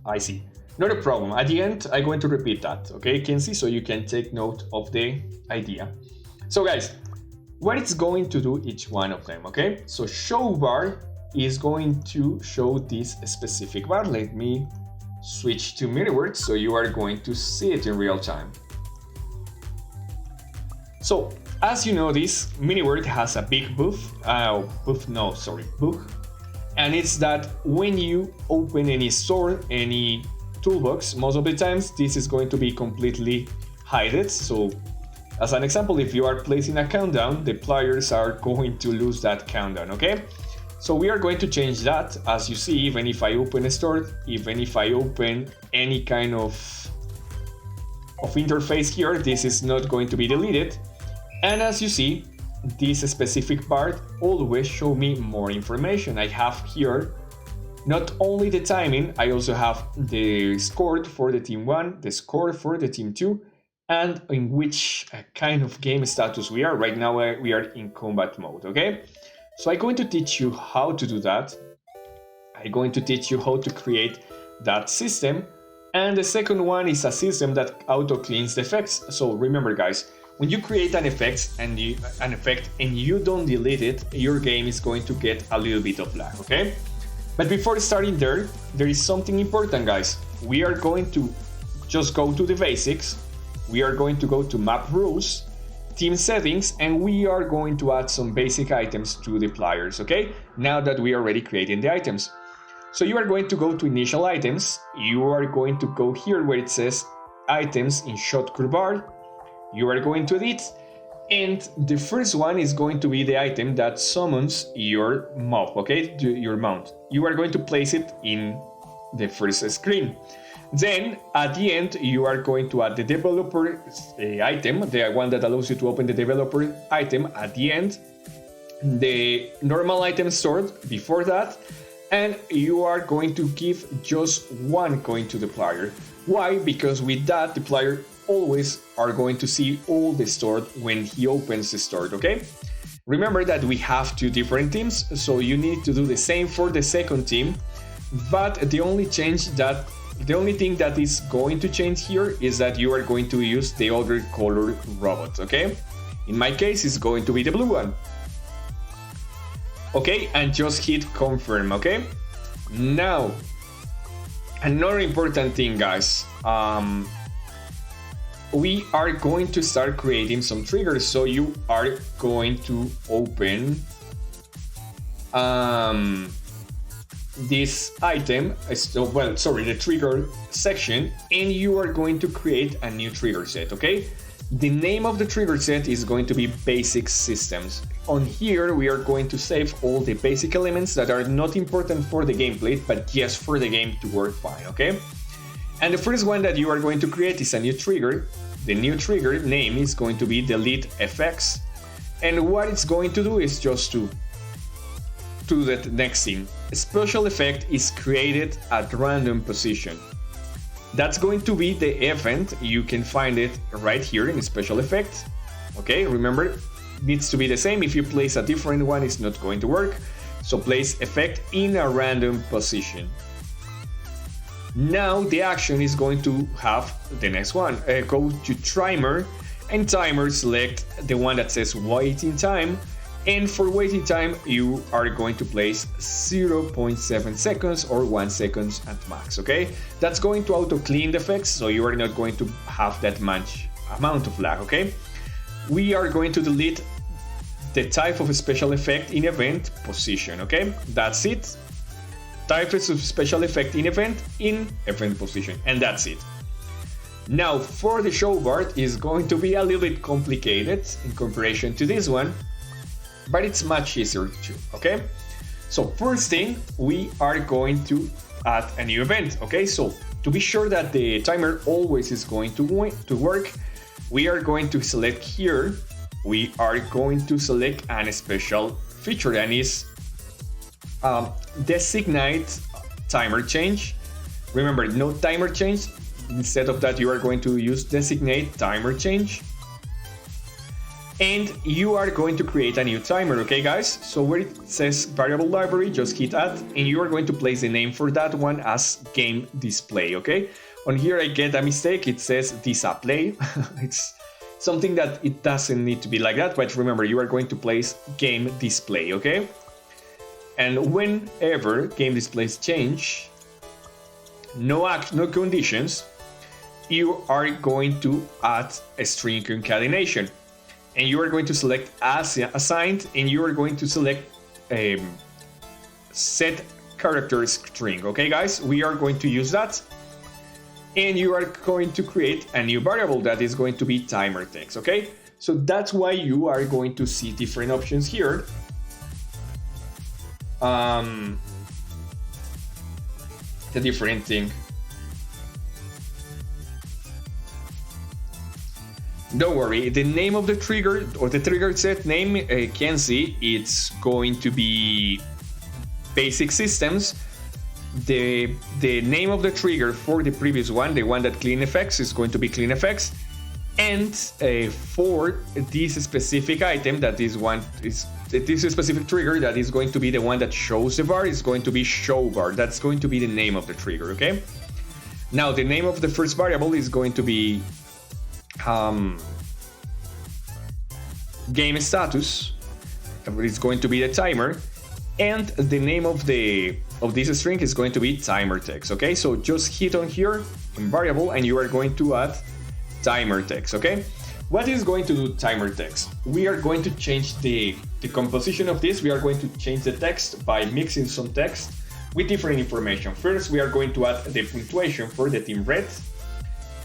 I see, not a problem. At the end I'm going to repeat that, okay, Kenzie, so you can take note of the idea. So guys, what it's going to do each one of them, okay? So show bar is going to show this specific bar. Let me switch to MiniWords so you are going to see it in real time. So as you know, this MiniWord has a big bug, and it's that when you open any store, any toolbox, most of the times this is going to be completely hidden. So as an example, if you are placing a countdown, the players are going to lose that countdown, okay? So we are going to change that. As you see, even if I open a store, even if I open any kind of interface here, this is not going to be deleted. And as you see, this specific part always show me more information. I have here not only the timing, I also have the score for the team 1, the score for the team 2, and in which kind of game status we are. Right now we are in combat mode, okay? So I'm going to teach you how to do that. I'm going to teach you how to create that system. And the second one is a system that auto cleans the effects. So remember guys, when you create an effect and you don't delete it, your game is going to get a little bit of lag, okay? But before starting there is something important, guys. We are going to just go to the basics. We are going to go to map rules, team settings, and we are going to add some basic items to the players, okay? Now that we are already creating the items. So you are going to go to initial items. You are going to go here where it says items in shortcut bar. You are going to edit, and the first one is going to be the item that summons your mob, okay? Your mount. You are going to place it in the first screen. Then at the end, you are going to add the developer item, the one that allows you to open the developer item at the end, the normal item stored before that, and you are going to give just one coin to the player. Why? Because with that, the player always are going to see all the stored when he opens the stored, okay? Remember that we have two different teams, so you need to do the same for the second team, but the only thing that is going to change here is that you are going to use the other color robot, okay? In my case, it's going to be the blue one. Okay, and just hit confirm, okay? Now, another important thing, guys. We are going to start creating some triggers. So you are going to open this item, the trigger section, and you are going to create a new trigger set, okay? The name of the trigger set is going to be basic systems. On here, we are going to save all the basic elements that are not important for the gameplay, but yes, for the game to work fine, okay? And the first one that you are going to create is a new trigger. The new trigger name is going to be delete FX. And what it's going to do is just to the next thing. A special effect is created at random position. That's going to be the event. You can find it right here in special effect. Okay, remember, needs to be the same. If you place a different one, it's not going to work. So place effect in a random position. Now the action is going to have the next one. Go to timer, and timer select the one that says waiting time. And for waiting time, you are going to place 0.7 seconds or 1 second at max, okay? That's going to auto clean the effects, so you are not going to have that much amount of lag, okay? We are going to delete the type of a special effect in event position, okay? That's it. Type of special effect in event position, and that's it. Now for the show bar is going to be a little bit complicated in comparison to this one, but it's much easier too, okay? So first thing, we are going to add a new event, okay? So to be sure that the timer always is going to work, we are going to select here, we are going to select a special feature, and is designate timer change. Remember, no timer change. Instead of that, you are going to use designate timer change. And you are going to create a new timer, okay guys? So where it says variable library, just hit add, and you are going to place the name for that one as game display, okay? On here I get a mistake, it says display. It's something that it doesn't need to be like that, but remember, you are going to place game display, okay? And whenever game displays change, no conditions, you are going to add a string concatenation. And you are going to select as assigned, and you are going to select set character string. Okay, guys, we are going to use that. And you are going to create a new variable that is going to be timer text. Okay, so that's why you are going to see different options here. The different thing. Don't worry, the name of the trigger or the trigger set name, can see it's going to be basic systems. The name of the trigger for the previous one, the one that clean effects, is going to be clean effects. And for this specific item, that is this specific trigger that is going to be the one that shows the bar, is going to be show bar. That's going to be the name of the trigger, okay? Now the name of the first variable is going to be game status. It's going to be the timer, and the name of this string is going to be timer text. Okay, so just hit on here in variable, and you are going to add timer text. Okay, what is going to do timer text? We are going to change the composition of this. We are going to change the text by mixing some text with different information. First, we are going to add the punctuation for the team red.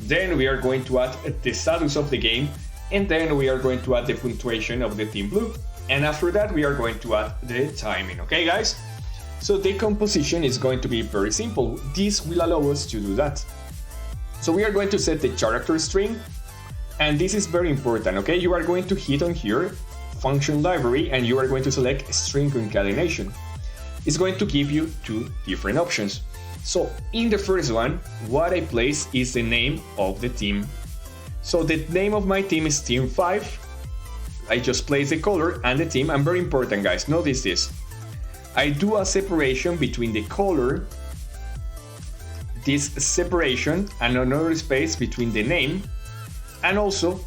Then we are going to add the status of the game, and then we are going to add the punctuation of the team blue. And after that, we are going to add the timing. Okay, guys? So the composition is going to be very simple. This will allow us to do that. So we are going to set the character string, and this is very important, okay? You are going to hit on here, function library, and you are going to select string concatenation. It's going to give you two different options. So in the first one, what I place is the name of the team. So the name of my team is Team 5. I just place the color and the team, and very important, guys, notice this. I do a separation between the color, this separation, and another space between the name, and also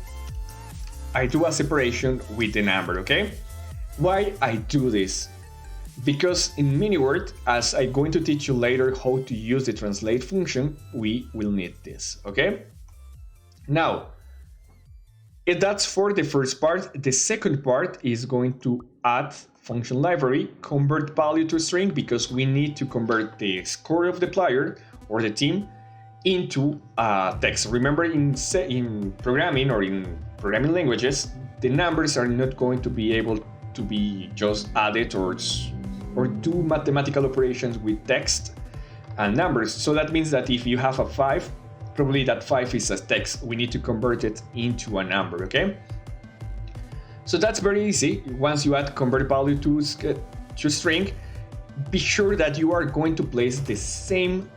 I do a separation with the number, okay? Why I do this? Because in MiniWord, as I'm going to teach you later how to use the translate function, we will need this, okay? Now, that's for the first part. The second part is going to add function library, convert value to string, because we need to convert the score of the player or the team into text. Remember, in programming or in programming languages, the numbers are not going to be able to be just added or do mathematical operations with text and numbers. So that means that if you have a 5, probably that 5 is a text. We need to convert it into a number, okay? So that's very easy. Once you add convert value to string, be sure that you are going to place the same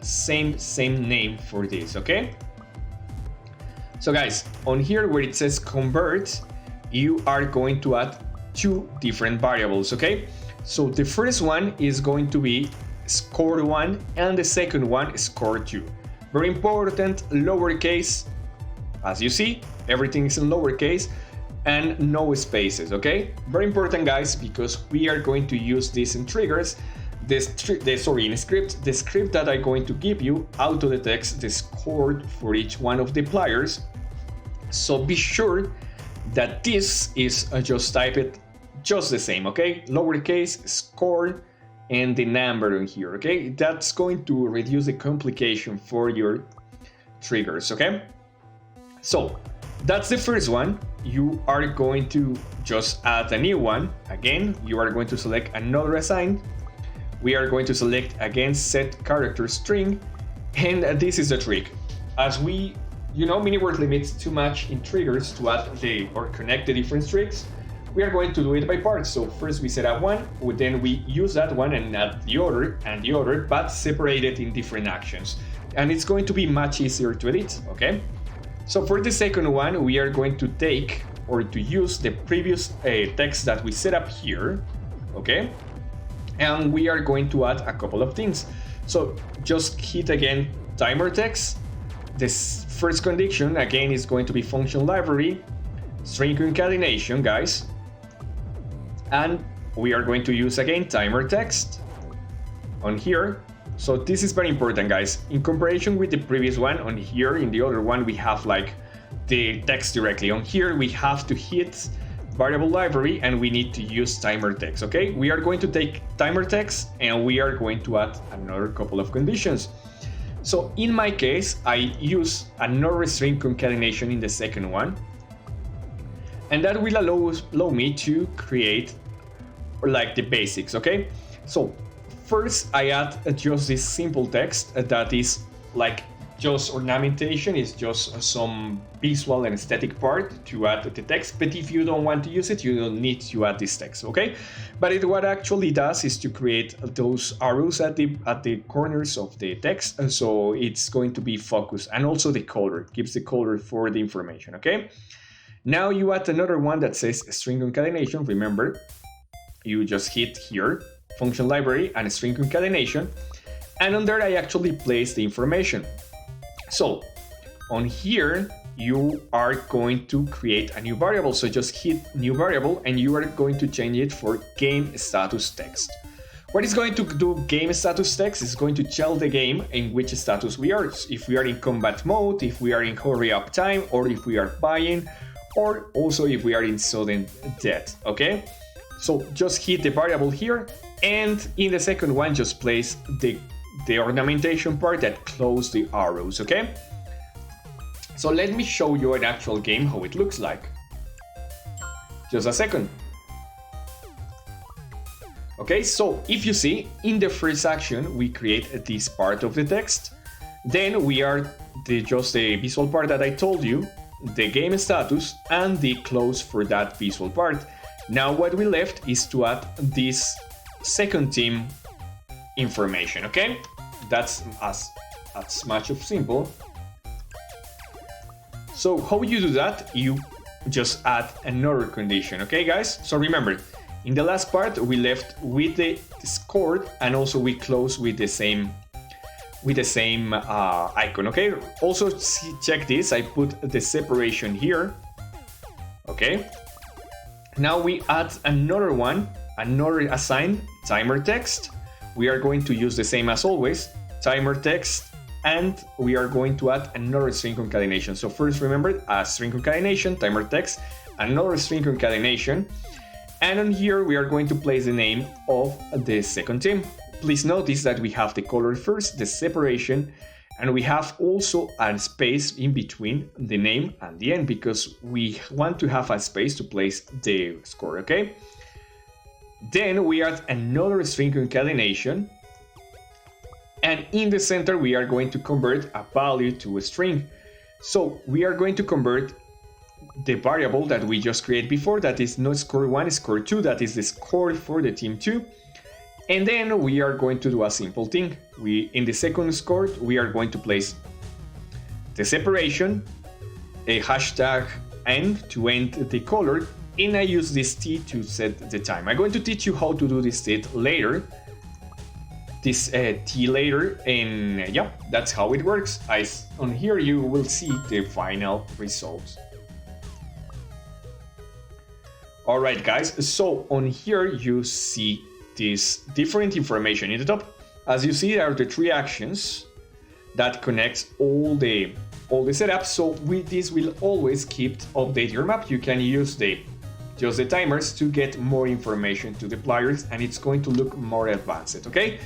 name for this, okay? So guys, on here where it says convert, you are going to add two different variables, okay? So the first one is going to be score1 and the second one score2. Very important, lowercase. As you see, everything is in lowercase and no spaces, okay? Very important, guys, because we are going to use this in triggers. In script, the script that I'm going to give you auto detects the score for each one of the players. So be sure that this is just type it just the same, okay? Lowercase, score, and the number on here, okay? That's going to reduce the complication for your triggers, okay? So that's the first one. You are going to just add a new one. Again, you are going to select another assign. We are going to select again set character string, and this is the trick. As we, MiniWord limits too much in triggers to add or connect the different strings. We are going to do it by parts. So first we set up one, then we use that one and add the other, but separated in different actions. And it's going to be much easier to edit, okay? So for the second one, we are going to take or to use the previous text that we set up here, okay? And we are going to add a couple of things. So just hit again timer text. This first condition again is going to be function library, string concatenation, guys. And we are going to use again timer text on here. So this is very important, guys. In comparison with the previous one, on here in the other one we have like the text directly. On here we have to hit variable library and we need to use timer text, okay? We are going to take timer text and we are going to add another couple of conditions. So in my case, I use another string concatenation in the second one, and that will allow me to create like the basics, okay? So first I add just this simple text that is like just ornamentation, is just some visual and aesthetic part to add the text. But if you don't want to use it, you don't need to add this text, okay? But what actually does is to create those arrows at the corners of the text, and so it's going to be focused, and also the color gives the color for the information, okay? Now you add another one that says string concatenation. Remember, you just hit here function library and string concatenation, and on there I actually place the information. So on here you are going to create a new variable, so just hit new variable and you are going to change it for game status text. What is going to do game status text is going to tell the game in which status we are, if we are in combat mode, if we are in hurry up time, or if we are buying, or also if we are in sudden death, okay? So just hit the variable here, and in the second one just place the ornamentation part that close the arrows, okay? So let me show you an actual game how it looks like. Just a second. Okay, so if you see, in the first action, we create this part of the text. Then we are just the visual part that I told you, the game status, and the close for that visual part. Now what we left is to add this second team information, okay? That's as much of simple. So how you do that? You just add another condition, okay guys? So remember, in the last part we left with the score and also we close with the same icon, okay? Also check this, I put the separation here, okay? Now we add another one, another assigned timer text. We are going to use the same as always, timer text, and we are going to add another string concatenation. So first remember, a string concatenation, timer text, another string concatenation, and on here we are going to place the name of the second team. Please notice that we have the color first, the separation, and we have also a space in between the name and the end because we want to have a space to place the score, okay? Then we add another string concatenation, and in the center we are going to convert a value to a string. So we are going to convert the variable that we just created before, that is not score 1, score 2, that is the score for the team 2. And then we are going to do a simple thing. In the second score, we are going to place the separation, a hashtag end to end the color, and I use this T to set the time. I'm going to teach you how to do this T later. And yeah, that's how it works. On here you will see the final result. Alright guys, so on here you see this different information in the top. As you see, there are the 3 actions that connects all the setup. So this will always keep update your map. You can use just the timers to get more information to the players, and it's going to look more advanced, okay?